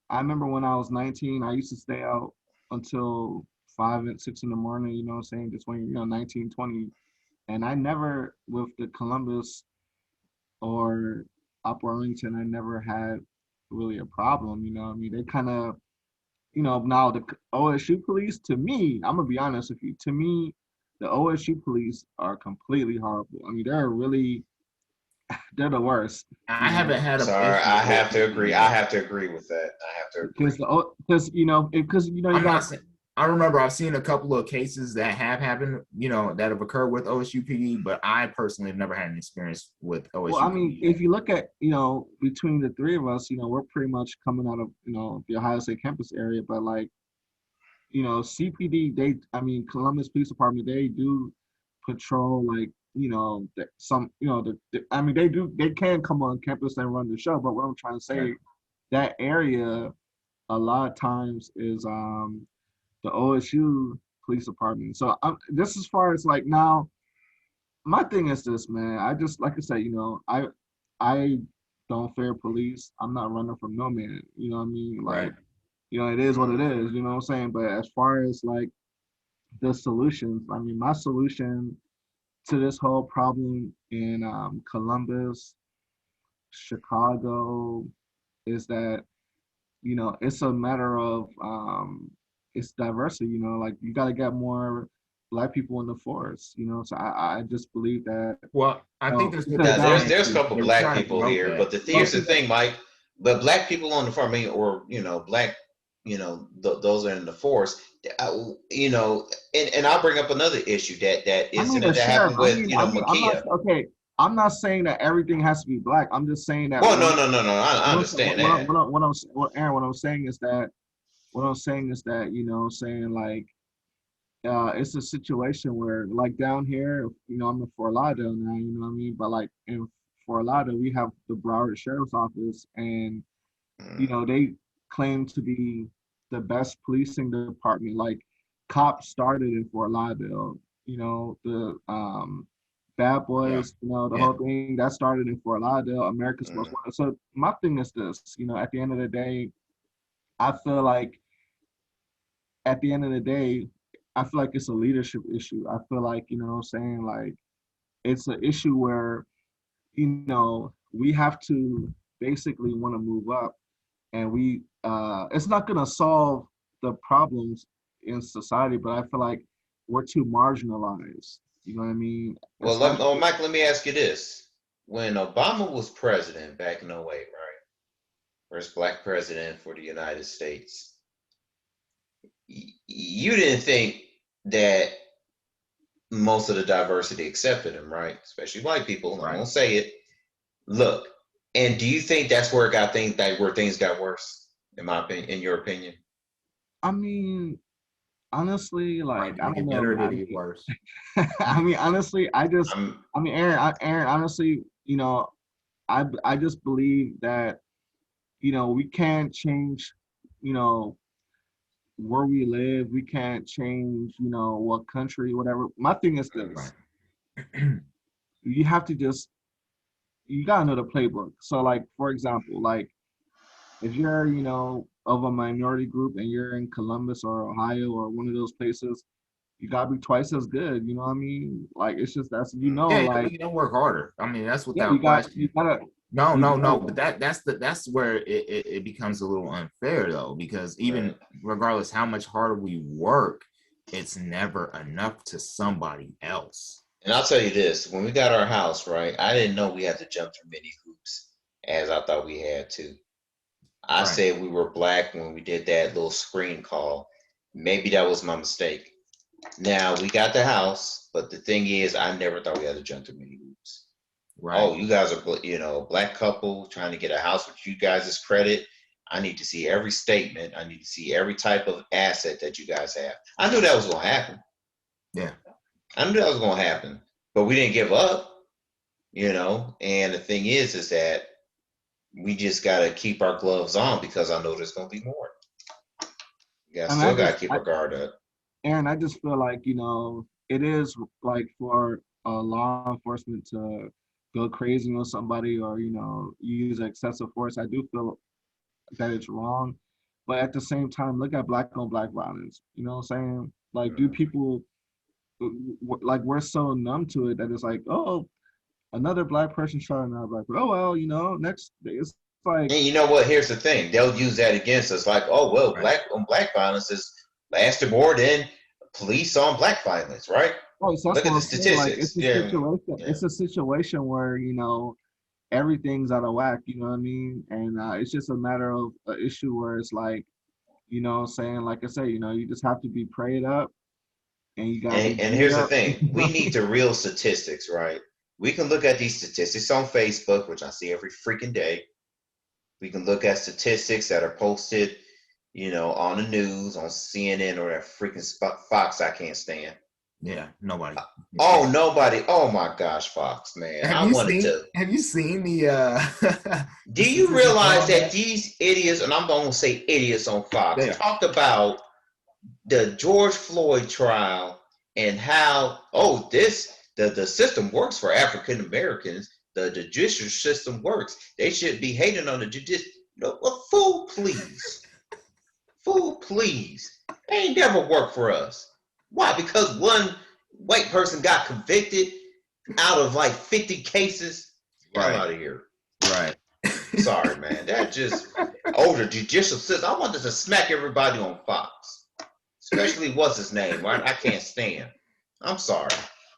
I remember when I was 19, I used to stay out until 5 and 6 in the morning, you know what I'm saying, just when, 19, 20. And I never, with the Columbus or Upper Arlington, I never had really a problem, you know what I mean? They kind of, now the OSU police, to me, I'm gonna be honest with you, to me, the OSU police are completely horrible. I mean, they're the worst, I you know. haven't had an Sorry, issue I with have to agree. I have to agree with that. I have to agree. Because you I'm not got. saying, I remember I've seen a couple of cases that have happened, you know, that have occurred with OSU PD, but I personally have never had an experience with Well, OSU I mean, PD. if you look at, between the three of us, we're pretty much coming out of, the Ohio State campus area, but like, CPD, I mean, Columbus Police Department, they do patrol, like, some, I mean, they can come on campus and run the show, but what I'm trying to Right. say, that area a lot of times is the OSU Police Department. So this as far as like now, my thing is this, man. I just, like I said, I don't fear police. I'm not running from no man. You know what I mean? Like, Right. it is what it is. You know what I'm saying? But as far as like the solutions, I mean, my solution to this whole problem in Columbus, Chicago, is that it's a matter of it's diversity. Like you got to get more black people in the force. So I just believe that. Well, I think Oh, that's what because they're Now, there's down. trying there's a to, couple they're black trying to people promote here, that. but Well, here's the thing, Mike. But black people on the farm, I mean, or black, those are in the force. And I'll bring up another issue, that I mean, the incident that sheriff. happened with I'm not Ma'Khia. okay. I'm not saying that everything has to be black. I'm just saying that Well, no. I understand that. Aaron, what I'm saying is that saying like it's a situation where like down here, I'm in Fort Lauderdale now, you know what I mean? But like in Fort Lauderdale, we have the Broward Sheriff's Office, and Mm. they claim to be the best policing department. Like cops started in Fort Lauderdale. The Bad Yeah. Boys, the Yeah. whole thing that started in Fort Lauderdale, America's Most Mm. Wanted. So my thing is this, at the end of the day, I feel like at the end of the day, I feel like it's a leadership issue. I feel like, what I'm saying, like it's an issue where, we have to basically want to move up, and it's not gonna solve the problems in society, but I feel like we're too marginalized. You know what I mean? Well, Especially, Mike, let me ask you this. When Obama was president back in '08, right? First black president for the United States, you didn't think that most of the diversity accepted him, right? Especially white people. I'm Right. gonna say it. Look, and do you think that's where it got things like where things got worse? In my opinion, in your opinion? I mean, honestly, Right. like Did I it don't get know, better or did it man. get worse? I mean, honestly, I'm Aaron, honestly, I just believe that we can't change, you know, where we live. We can't change, what country, whatever. My thing is Right. this: you have to just you gotta know the playbook. So, like for example, like if you're, of a minority group and you're in Columbus or Ohio or one of those places, you gotta be twice as good. You know what I mean? Like it's just that's Yeah, like you don't work harder. I mean, that's yeah, without you question. gotta No, you no, gotta no. But that's where it becomes a little unfair though, because even right. regardless how much harder we work, it's never enough to somebody else. And I'll tell you this: when we got our house, right, I didn't know we had to jump through many hoops as I thought we had to. I Right. said we were black when we did that little screen call. Maybe that was my mistake. Now we got the house, but the thing is, I never thought we had to jump through many hoops. Right. Oh, you guys are, black couple trying to get a house with you guys' credit. I need to see every statement. I need to see every type of asset that you guys have. I knew that was going to happen. Yeah. I knew that was going to happen, but we didn't give up, And the thing is that we just got to keep our gloves on because I know there's going to be more. Yeah, I mean, I still got to just keep our guard up. Aaron, I just feel like, it is like for law enforcement to go crazy on somebody or, use excessive force. I do feel that it's wrong. But at the same time, look at black on black violence. You know what I'm saying? Like, do Mm. people, like, we're so numb to it that it's like, oh, another black person shot another black person. Oh, well, next, it's like, And you know what? Here's the thing: they'll use that against us. Like, oh well, Right. black on black violence is lasted more than police on black violence, right? oh, so that's Look at what the I'm saying. Like, statistics. Yeah, yeah. it's a situation where, everything's out of whack, you know what I mean? And it's just a matter of an issue where it's like, what I'm saying, like I say, you just have to be prayed up and you gotta be And beat here's the up. thing: we need the real statistics, right? We can look at these statistics on Facebook, which I see every freaking day. We can look at statistics that are posted, on the news, on CNN or that freaking Fox I can't stand. Yeah. Nobody. Oh, nobody. Oh my gosh, Fox, man. I wanted to. Have you seen the Do the you statistics realize on that that? these idiots, and I'm going to say idiots on Fox, Yeah. talked about the George Floyd trial and how, oh, the system works for African Americans. The judicial system works. They should be hating on the judicial. No, well, fool, please. Fool, please. They ain't never worked for us. Why? Because one white person got convicted out of like 50 cases. Hell Right. out of here. Right. Sorry, man. That just older judicial system. I wanted to smack everybody on Fox, especially what's his name. Right? I can't stand. I'm sorry.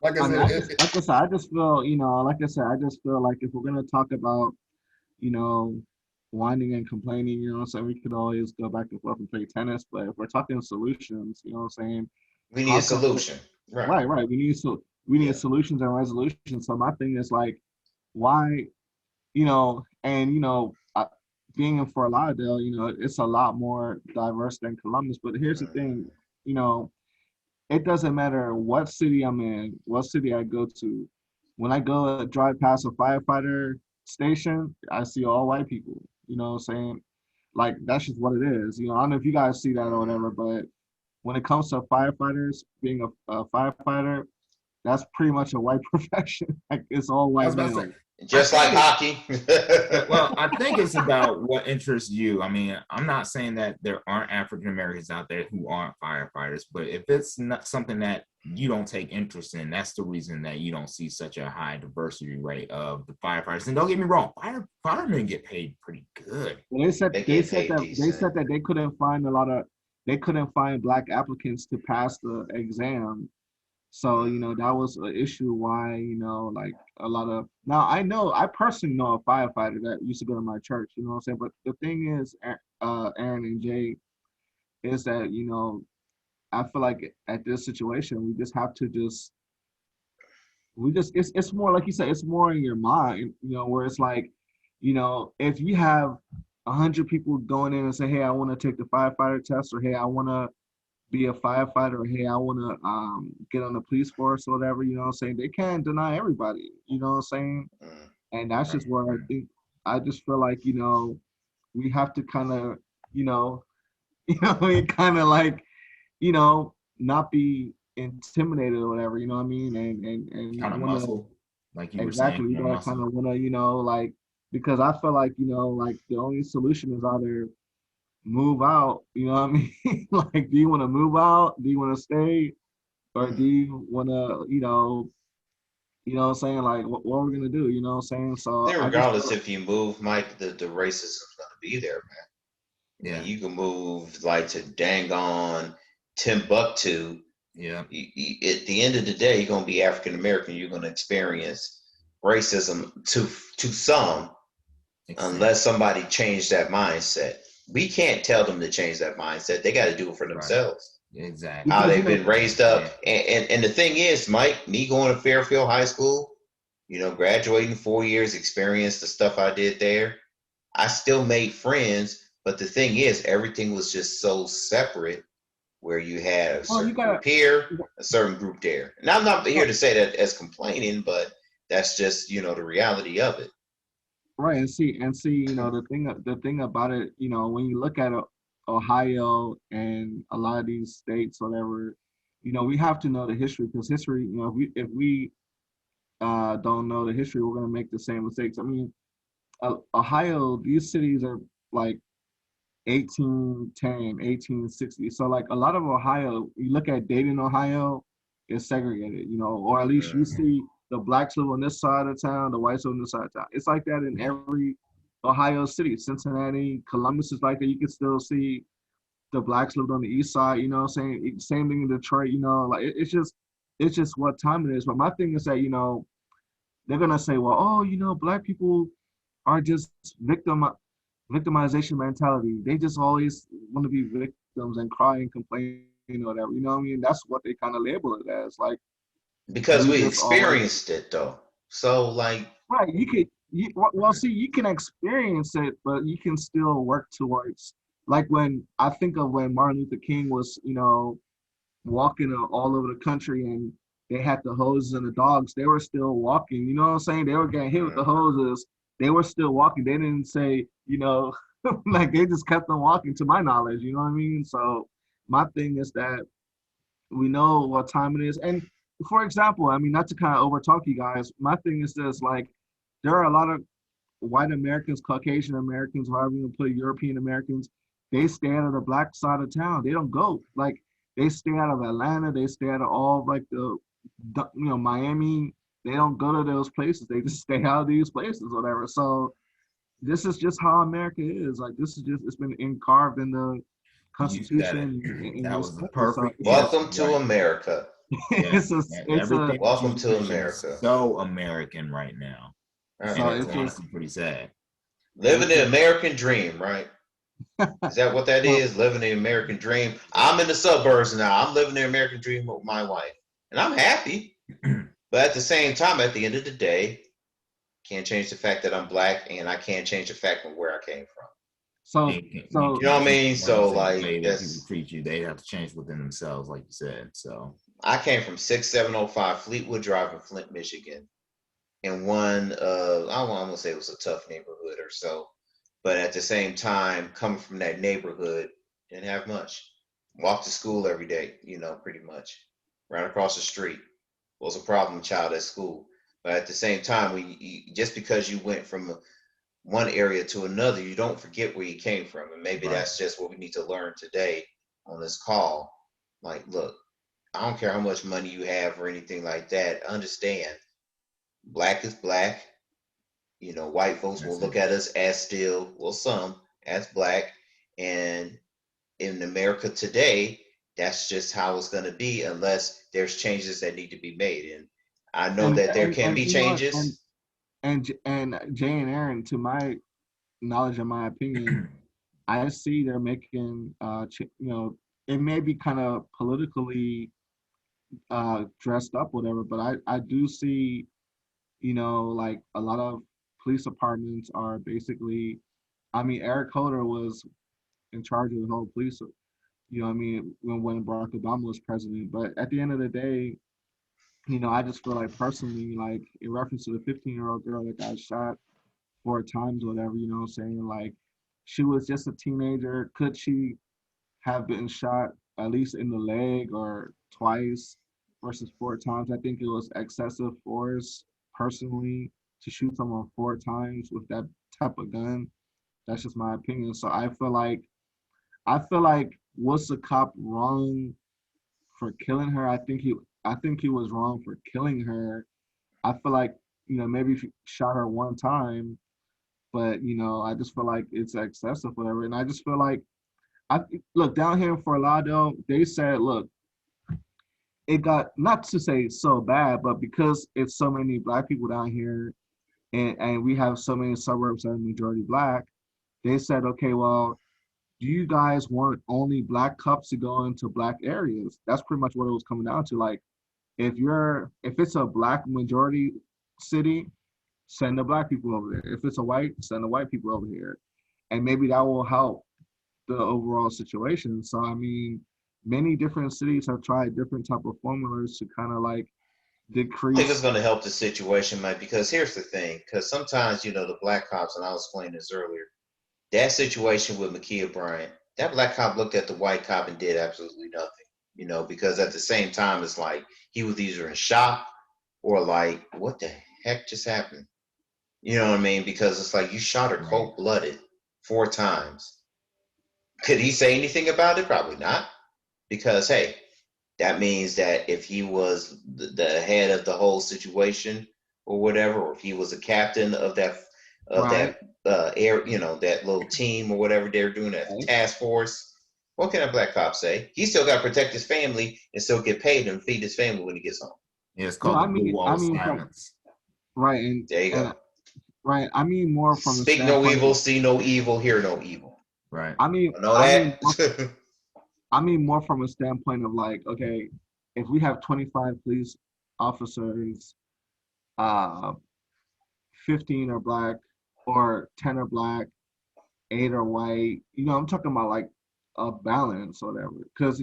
Like I I mean, said, like I said, I just feel, like I said, I just feel like if we're gonna talk about, you know, whining and complaining, so we could always go back and forth and play tennis. But if we're talking solutions, you know what I'm saying? We need How a come solution. Right. right. We need Yeah. solutions and resolutions. So my thing is like, why, and being in Fort Lauderdale, it's a lot more diverse than Columbus. But here's the thing, Mm. you know, it doesn't matter what city I'm in, what city I go to. When I go drive past a firefighter station, I see all white people. You know what I'm saying? Like that's just what it is. I don't know if you guys see that or Mm. whatever, but when it comes to firefighters being a firefighter, that's pretty much a white profession. Like it's all I white was about to say, males. I Just like think it's hockey. well, I think it's about what interests you. I mean, I'm not saying that there aren't African Americans out there who aren't firefighters, but if it's not something that you don't take interest in, that's the reason that you don't see such a high diversity rate of the firefighters. And don't get me wrong, firemen get paid pretty good. Well, they said They they get said paid that they decent. said that they couldn't find black applicants to pass the exam. So, that was an issue why, like a lot of now I personally know a firefighter that used to go to my church, you know what I'm saying? But the thing is, Aaron and Jay, is that, I feel like at this situation we just have to just we just it's more like you said, it's more in your mind, where it's like, if you have 100 people going in and say, hey, I want to take the firefighter test, or hey, I want to be a firefighter, or hey, I want to get on the police force or whatever, you know what I'm saying? They can't deny everybody, you know what I'm saying? Mm. And that's just where I just feel like, we have to kind of, you know, kind of like, not be intimidated or whatever, you know what I mean? And Kind of want to, muscle, like you were saying, exactly, we kind of gotta kind muscle. of want to, like, because I feel like, like the only solution is either move out, you know what I mean? Like, do you want to move out? Do you want to stay? Or do Mm. you want to, what I'm saying? Like, what are we going to do? You know what I'm saying? So Then I just regardless feel, if you move, Mike, the racism's gonna be there, man. I mean, Yeah, you can move like to dang on Timbuktu. yeah, At the end of the day, you're gonna be African American. You're gonna experience racism to some, extent. unless somebody changed that mindset. We can't tell them to change that mindset. They got to do it for Right. themselves. Exactly. How because, they've been raised up, Yeah. and the thing is, Mike, me going to Fairfield High School, graduating 4 years, experience the stuff I did there. I still made friends, but the thing is, everything was just so separate. Where you had a well, you certain got group here, to, a certain group there. And I'm not here to say that as complaining, but that's just the reality of it. right. And see, the thing about it, when you look at Ohio and a lot of these states, whatever, we have to know the history, because history, if we don't know the history, we're going to make the same mistakes. I mean, Ohio, these cities are like 1810, 1860. So like a lot of Ohio, you look at Dayton, Ohio, is segregated, or at least you Mm. see the blacks live on this side of town, the whites live on this side of town. It's like that in Yeah. every Ohio city. Cincinnati, Columbus is like that. You can still see the blacks lived on the east side, you know what I'm saying? Same thing in Detroit, like it's just what time it is. But my thing is that, they're gonna say, well, oh, black people are just victimization mentality. They just always want to be victims and cry and complain or whatever. You know what I mean? That's what they kind of label it as. Like, Because we we just always experienced it though. So like, right. Well, see, you can experience it, but you can still work towards. Like when I think of when Martin Luther King was, walking all over the country, and they had the hoses and the dogs, they were still walking. You know what I'm saying? They were getting hit with the mm, hoses. They were still walking. They didn't say, like they just kept on walking, to my knowledge. You know what I mean? So my thing is that we know what time it is. And for example, I mean, not to kind of overtalk you guys, my thing is this, like, there are a lot of white Americans, Caucasian Americans, however you put it, European Americans, they stay out of the black side of town. They don't go. Like, they stay out of Atlanta. They stay out of all like Miami. They don't go to those places. They just stay out of these places, whatever. So this is just how America is. Like, this is just, it's been carved in the You said Constitution it. in That this was the country. So perfect it's a answer. welcome to Right. America. Yeah. it's a Everything that you Welcome just to mentioned is America. so American right now. And so it's Uh-huh. it's just honestly pretty sad. Living it's the just American dream, right? Is that what that so is? Living the American dream. I'm in the suburbs now. I'm living the American dream with my wife, and I'm happy. But at the same time, at the end of the day, can't change the fact that I'm black, and I can't change the fact of where I came from. so You so You know can't what I change mean? the ones So and the like way that people that's treat you. They have to change within themselves, like you said. So I came from 6705 Fleetwood Drive in Flint, Michigan, in one I don't want to say it was a tough neighborhood or so, but at the same time, coming from that neighborhood, didn't have much. Walk to school every day, pretty much, right across the street. was a problem child at school. But at the same time, just because you went from one area to another, you don't forget where you came from. And maybe Right. that's just what we need to learn today on this call. Like, look, I don't care how much money you have or anything like that. Understand, black is black. White folks will That's look it. at us as still, well, some as black. And in America today, that's just how it's going to be unless there's changes that need to be made. And I know And that there can be you know what? changes. And Jay and Aaron, to my knowledge and my opinion, I see they're making, it may be kind of politically dressed up, whatever, but I do see, like a lot of police departments are basically, I mean, Eric Holder was in charge of the whole police, what I mean, when Barack Obama was president. But at the end of the day, I just feel like personally, like in reference to the 15-year-old girl that got shot 4 times, or whatever, what I'm saying, like she was just a teenager. Could she have been shot at least in the leg or twice versus 4 times? I think it was excessive force personally to shoot someone 4 times with that type of gun. That's just my opinion. So I feel like was the cop wrong for killing her? I think he was wrong for killing her. I feel like, maybe if he shot her 1 time, but I just feel like it's excessive, whatever. And I just feel like I look down here in Fort Lauderdale, they said, look, it got, not to say so bad, but because it's so many black people down here, and we have so many suburbs that are majority black, they said, okay, well, do you guys want only black cops to go into black areas? That's pretty much what it was coming down to. Like, if it's a black majority city, send the black people over there. If it's a white, send the white people over here. And maybe that will help the overall situation. So I mean, many different cities have tried different type of formulas to kind of like I think it's decrease. going to help the situation, Mike, because here's the thing. Because sometimes, the black cops, and I was explaining this earlier, that situation with Ma'Khia Bryant, that black cop looked at the white cop and did absolutely nothing, because at the same time, it's like he was either in shock or like, what the heck just happened? You know what I mean? Because it's like you shot her Right. cold blooded 4 times. Could he say anything about it? Probably not. Because, hey, that means that if he was the head of the whole situation or whatever, or if he was a captain of Right. that air, that little team or whatever they're doing, that Okay. task force, what can a black cop say? He still got to protect his family and still get paid and feed his family when he gets home. Yeah, it's No, called the I blue mean, wall I of mean from silence. right There you go. and right. I mean more from the Speak no standpoint evil, of. see no evil, hear no evil. Right. I mean, You know I mean, more, that? I mean more from a standpoint of like, okay, if we have 25 police officers, uh, 15 are black or 10 are black, 8 are white. I'm talking about like a balance or whatever. Because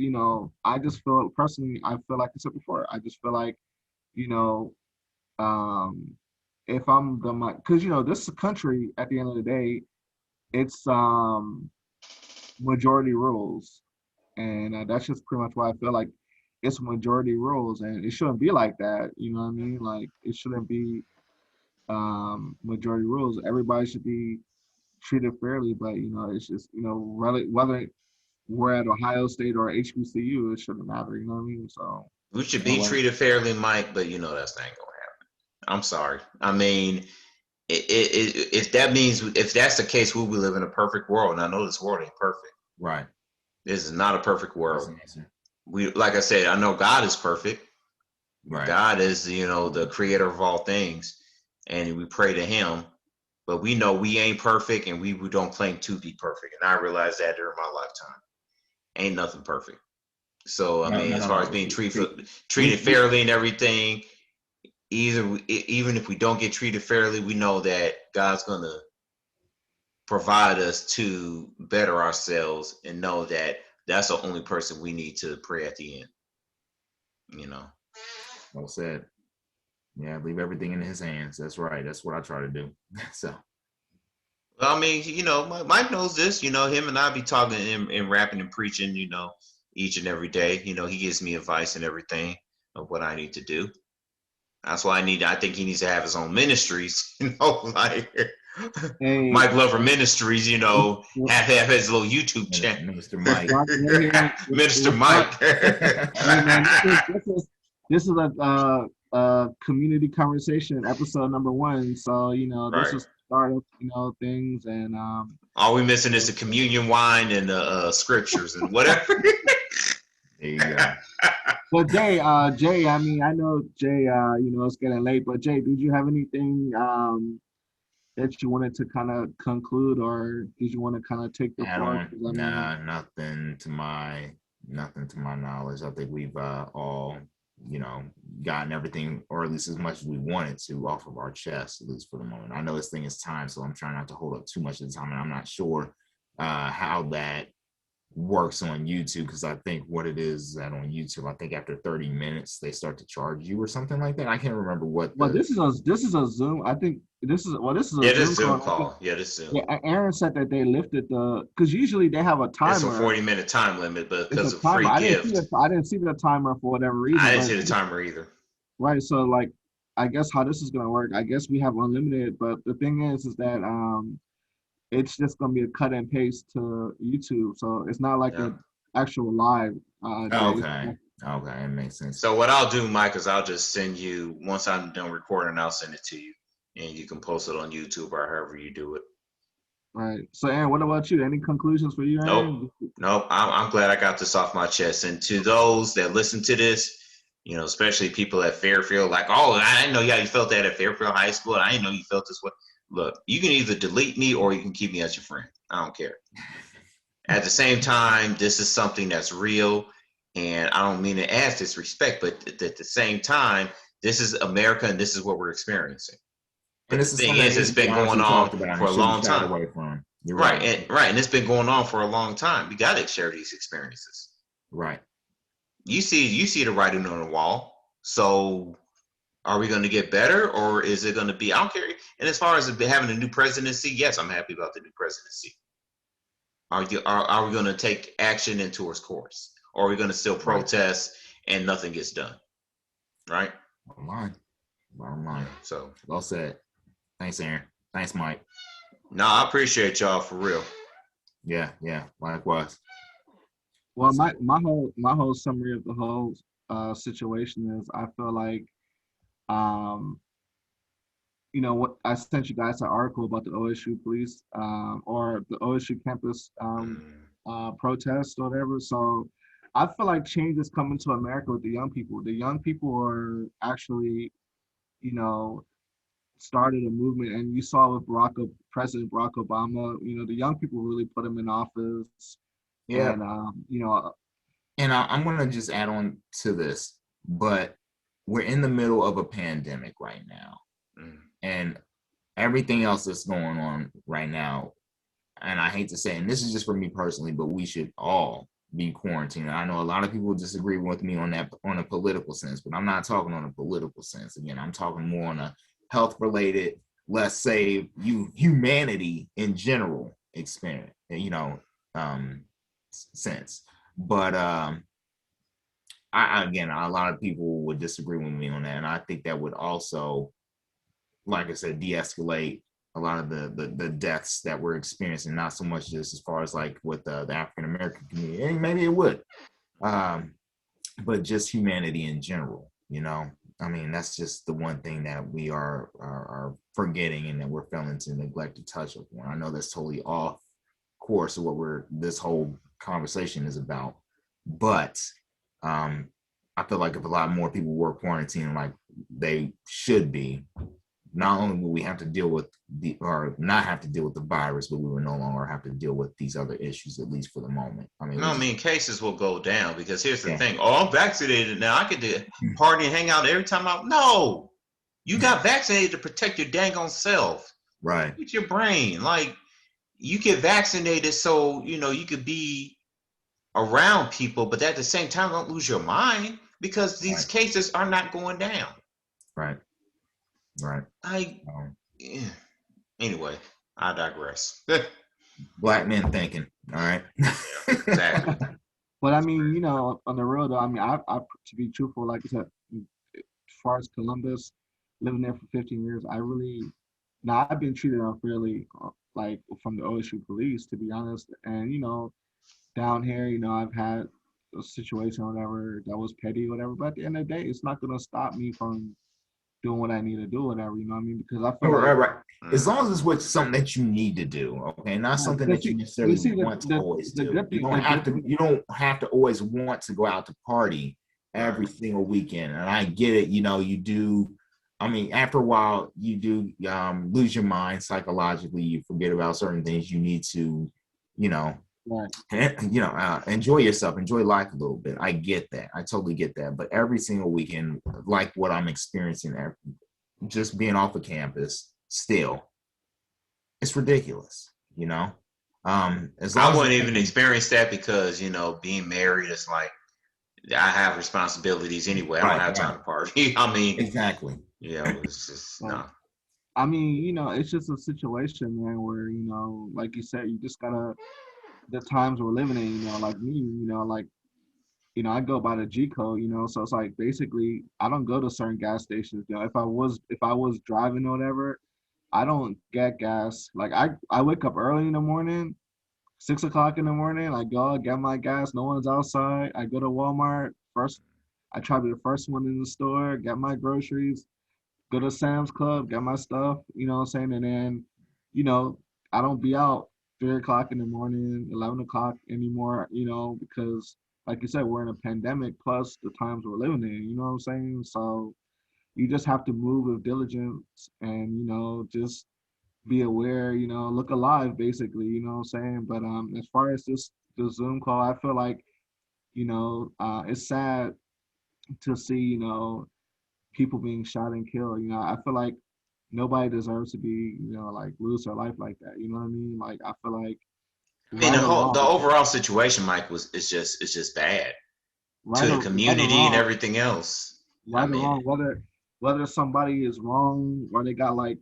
I just feel personally, I feel like I said before, I just feel like you know, um, if I'm because this is a country at the end of the day, it's majority rules, and that's just pretty much why I feel like it's majority rules, and it shouldn't be like that. You know what I mean? Like it shouldn't be majority rules. Everybody should be treated fairly, but it's just whether we're at Ohio State or HBCU, it shouldn't matter. You know what I mean? So We should you know be what? treated fairly, Mike, but that's not going to happen. I'm sorry. I mean, if that means, if that's the case, we will live in a perfect world. And I know this world ain't perfect. Right. This is not a perfect That's world. the answer. Like I said, I know God is perfect. Right. God is, the creator of all things, and we pray to Him. But we know we ain't perfect, and we don't claim to be perfect. And I realized that during my lifetime, ain't nothing perfect. So I No, mean, no, as no, far as no. being See, treated fairly and everything, even if we don't get treated fairly, we know that God's gonna provide us to better ourselves and know that that's the only person we need to pray at the end. You know. well said. Yeah, leave everything in his hands. That's right. That's what I try to do. So Well, I mean, Mike knows this. Him and I be talking and rapping and preaching. Each and every day. He gives me advice and everything of what I need to do. That's why I think he needs to have his own ministries, like Hey, Mike Lover Ministries, have his little YouTube channel. Minister we're Mike. starting right here. Minister We're start, Mike. hey man, this is a community conversation episode number 1. So this Right. is start of things and All we missing is the communion wine and the scriptures and whatever. There you go. But Jay, I mean, I know Jay, it's getting late, but Jay, did you have anything that you wanted to kind of conclude, or did you want to kind of take the Add floor? on? 'Cause, I mean, Nah, nothing to my knowledge. I think we've all, gotten everything, or at least as much as we wanted to, off of our chest, at least for the moment. I know this thing is time, so I'm trying not to hold up too much of the time, and I'm not sure how that works on YouTube, because I think what it is that on YouTube, I think after 30 minutes they start to charge you or something like that. I can't remember what well, the this is a Zoom. I think this is a Yeah, Zoom this Zoom call. I think, call. Yeah, this Zoom. yeah, Aaron said that they lifted because usually they have a It's a timer. 40-minute time limit, but It's a because of timer. free gift, I didn't see the timer for whatever reason. I didn't But see the timer either. right, so like, I guess how this is gonna work. I guess we have unlimited, but the thing is that it's just gonna be a cut and paste to YouTube, so it's not like Yeah. an actual live. okay, it makes sense. So what I'll do, Mike, is I'll just send you, once I'm done recording, I'll send it to you, and you can post it on YouTube or however you do it. Right. So, Aaron, what about you? Any conclusions for you, Aaron? Nope. I'm glad I got this off my chest. And to those that listen to this, especially people at Fairfield, like, oh, I didn't know you felt that at Fairfield High School. I didn't know you felt this way. Look, you can either delete me or you can keep me as your friend. I don't care. At the same time, this is something that's real, and I don't mean it as disrespect, but at the same time, this is America, and this is what we're experiencing. But the thing is, it's been going on for a long time. Right, and it's been going on for a long time. We got to share these experiences. Right. You see the writing on the wall. So, are we going to get better, or is it going to be? I don't care. And as far as having a new presidency, yes, I'm happy about the new presidency. Are we going to take action in towards course, or are we going to still protest and nothing gets done? Right. Bottom line. So well said. Thanks, Aaron. Thanks, Mike. No, I appreciate y'all for real. Yeah, likewise. Well, my whole summary of the whole situation is, I feel like, what I sent you guys an article about the OSU police or the OSU campus protest or whatever. So I feel like change is coming to America with the young people. The young people are actually, started a movement, and you saw with President Barack Obama, the young people really put him in office. Yeah. And I'm going to just add on to this, but we're in the middle of a pandemic right now. And everything else that's going on right now, and I hate to say, and this is just for me personally, but we should all be quarantined. I know a lot of people disagree with me on that, on a political sense, but I'm not talking on a political sense. Again, I'm talking more on a health related, let's say humanity in general experience, sense. But again, a lot of people would disagree with me on that, and I think that would also, like I said, de-escalate a lot of the deaths that we're experiencing, not so much just as far as like with the African American community, and maybe it would, but just humanity in general. I mean, that's just the one thing that we are forgetting, and that we're failing to neglect to touch upon. I know that's totally off course of what this whole conversation is about, but I feel like if a lot more people were quarantined like they should be, not only will we have to deal with not have to deal with the virus, but we will no longer have to deal with these other issues, at least for the moment. Cases will go down, because here's the thing. Oh, I'm vaccinated now. I could party and hang out every time out. No, you got vaccinated to protect your dang on self. Right. It's your brain. Like, you get vaccinated so, you could be around people, but at the same time, don't lose your mind, because these cases are not going down. Right. Anyway, I digress. Black men thinking. All right. Exactly. But I mean, on the real though, I mean, I to be truthful, like I said, far as Columbus, living there for 15 years, I really, now I've been treated unfairly, like from the OSU police, to be honest. And down here, I've had a situation or whatever that was petty, or whatever. But at the end of the day, it's not gonna stop me from doing what I need to do, whatever. You know what I mean? Because I feel Right, like, right. As long as it's with something that you need to do, okay, not right, something because that you you necessarily see want to always the do. good thing, the good thing, You don't have to always want to go out to party every Right. single weekend. And I get it, you do. I mean, after a while, you do lose your mind psychologically. You forget about certain things. You need to, you know, right, enjoy yourself, enjoy life a little bit. I get that. I totally get that. But every single weekend, like what I'm experiencing there, just being off of campus, still, it's ridiculous. As long I as wouldn't even experience that because being married is like I have responsibilities anyway. I don't right, have right, time to party. I mean, exactly. it's just right. no. I mean, it's just a situation, man, where like you said, you just gotta, the times we're living in, like me, like I go by the G code, so it's like basically I don't go to certain gas stations. If I was driving or whatever, I don't get gas. Like I wake up early in the morning, 6 o'clock in the morning. I go get my gas. No one's outside. I go to Walmart first. I try to be the first one in the store, get my groceries, go to Sam's Club, get my stuff. You know what I'm saying? And then, you know, I don't be out 3 o'clock in the morning, 11 o'clock anymore. Because like you said, we're in a pandemic. Plus the times we're living in. You know what I'm saying? So you just have to move with diligence and just be aware, look alive basically, you know what I'm saying? But as far as this the Zoom call, I feel like, it's sad to see, people being shot and killed. I feel like nobody deserves to be, like lose their life like that. You know what I mean? Like I feel like I mean, the right or whole the wrong, overall situation, Mike, was it's just bad to the right or community and wrong, everything else. I right or mean, wrong, whether somebody is wrong or they got like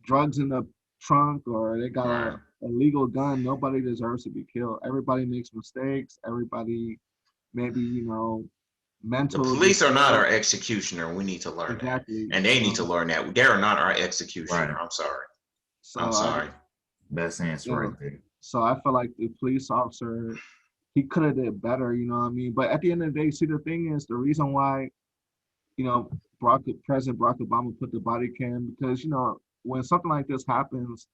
drugs in the trunk or they got right. a legal gun, nobody deserves to be killed. Everybody makes mistakes. Everybody maybe, The mental police are not disorder. our executioner. We need to learn that, Exactly. and they need to learn that they are not our executioner. Right. I'm sorry. I'm So I sorry. just, Best answer you right know, there. so I feel like the police officer, he could have did better, you know what I mean? But at the end of the day, see, the thing is, the reason why, President Barack Obama put the body cam, because, when something like this happens,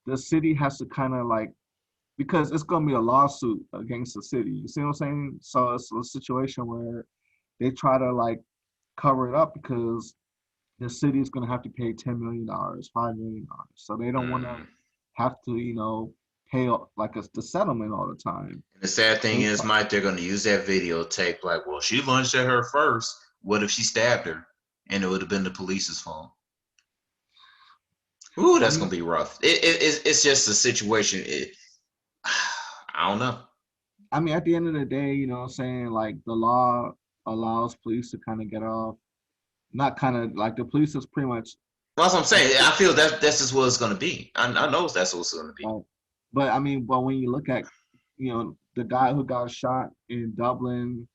the city has to kind of like, because it's going to be a lawsuit against the city. You see what I'm saying? So it's a situation where they try to like cover it up because the city is going to have to pay $10 million, $5 million. So they don't want to Mm. have to, pay like the settlement all the time. The sad thing They is, try, Mike, they're going to use that videotape. Like, well, she lunged at her first. What if she stabbed her? And it would have been the police's fault. Ooh, I that's going mean, to be rough. It's just a situation. I don't know. at the end of the day, what I'm saying, like the law allows police to kind of get off, not kind of like the police is pretty much, That's what I'm saying. I feel that's just what it's going to be. I know that's what it's going to be. right? But but when you look at, the guy who got shot in Dublin,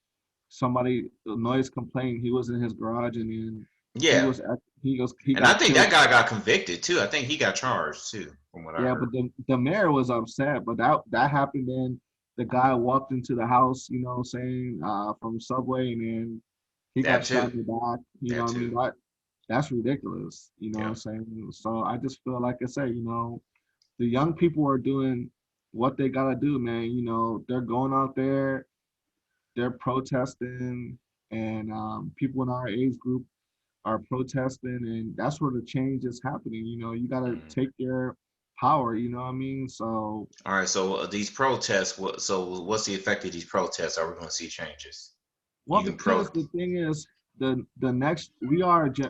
somebody a noise complaint, he was in his garage and then he Yeah. was he And I got think killed. that guy got convicted too. I think he got charged too, from what I Yeah, heard. but the mayor was upset, but that happened. Then the guy walked into the house, you know what I'm saying, from Subway, and then he got That shot too. in the back. You know That what I mean? too. That's ridiculous. You know what Yeah. I'm saying? So I just feel like I say, the young people are doing what they gotta do, man. They're going out there, they're protesting, and people in our age group are protesting, and that's where the change is happening. You got to Mm. take your power, you know what I mean? So, All right. So these protests. So what's the effect of these protests? Are we going to see changes? well, Even pro. because the thing is, the next,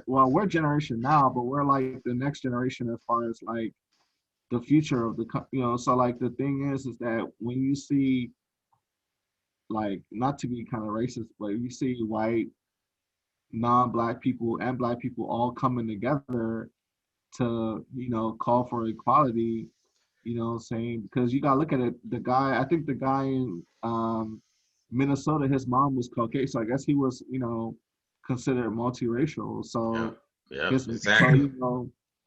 well, we're generation now, but we're like the next generation as far as like the future of so like the thing is that when you see, like, not to be kind of racist, but you see white, non-black people and black people all coming together to, call for equality, what I'm saying? Because you gotta look at it. I think the guy in Minnesota, his mom was Caucasian, so I guess he was, considered multiracial. Yeah. So Yeah. it's so Exactly.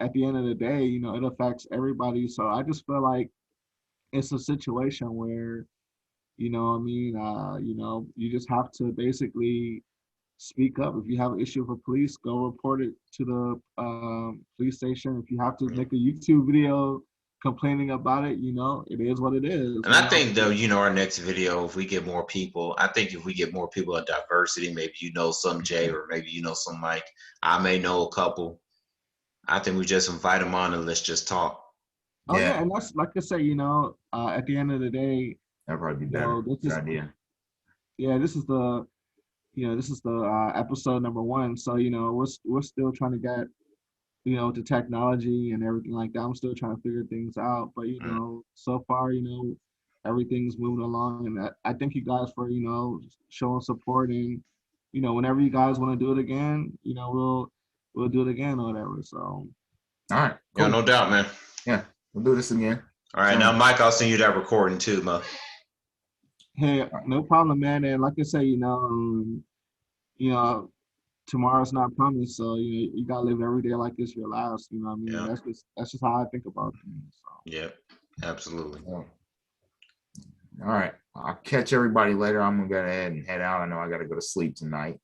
at the end of the day, it affects everybody. So I just feel like it's a situation where, what I mean, you just have to basically speak up. If you have an issue with police, go report it to the police station. If you have to Yeah. make a YouTube video complaining about it, it is what it is. And I think though, our next video, if we get more people, I think if we get more people of diversity, maybe some Jay, or maybe some Mike. I may know a couple. I think we just invite them on and let's just talk. Oh Yeah, yeah, and that's like I say, at the end of the day, that'd probably be better. this Good is idea. this is the episode number one. So we're still trying to get the technology and everything like that. I'm still trying to figure things out, but Mm. so far everything's moving along, and I thank you guys for showing support, and whenever you guys want to do it again, we'll do it again or whatever. So All right, Yeah, cool. no doubt, man. Yeah, we'll do this again. All right, now Mike, I'll send you that recording too, Mo. hey, no problem, man. And like I say, you know, tomorrow's not promised, so you gotta live every day like it's your last. You know what I mean? Yeah. That's just how I think about things. So. Yep, absolutely. All right, I'll catch everybody later. I'm gonna go ahead and head out. I know I got to go to sleep tonight.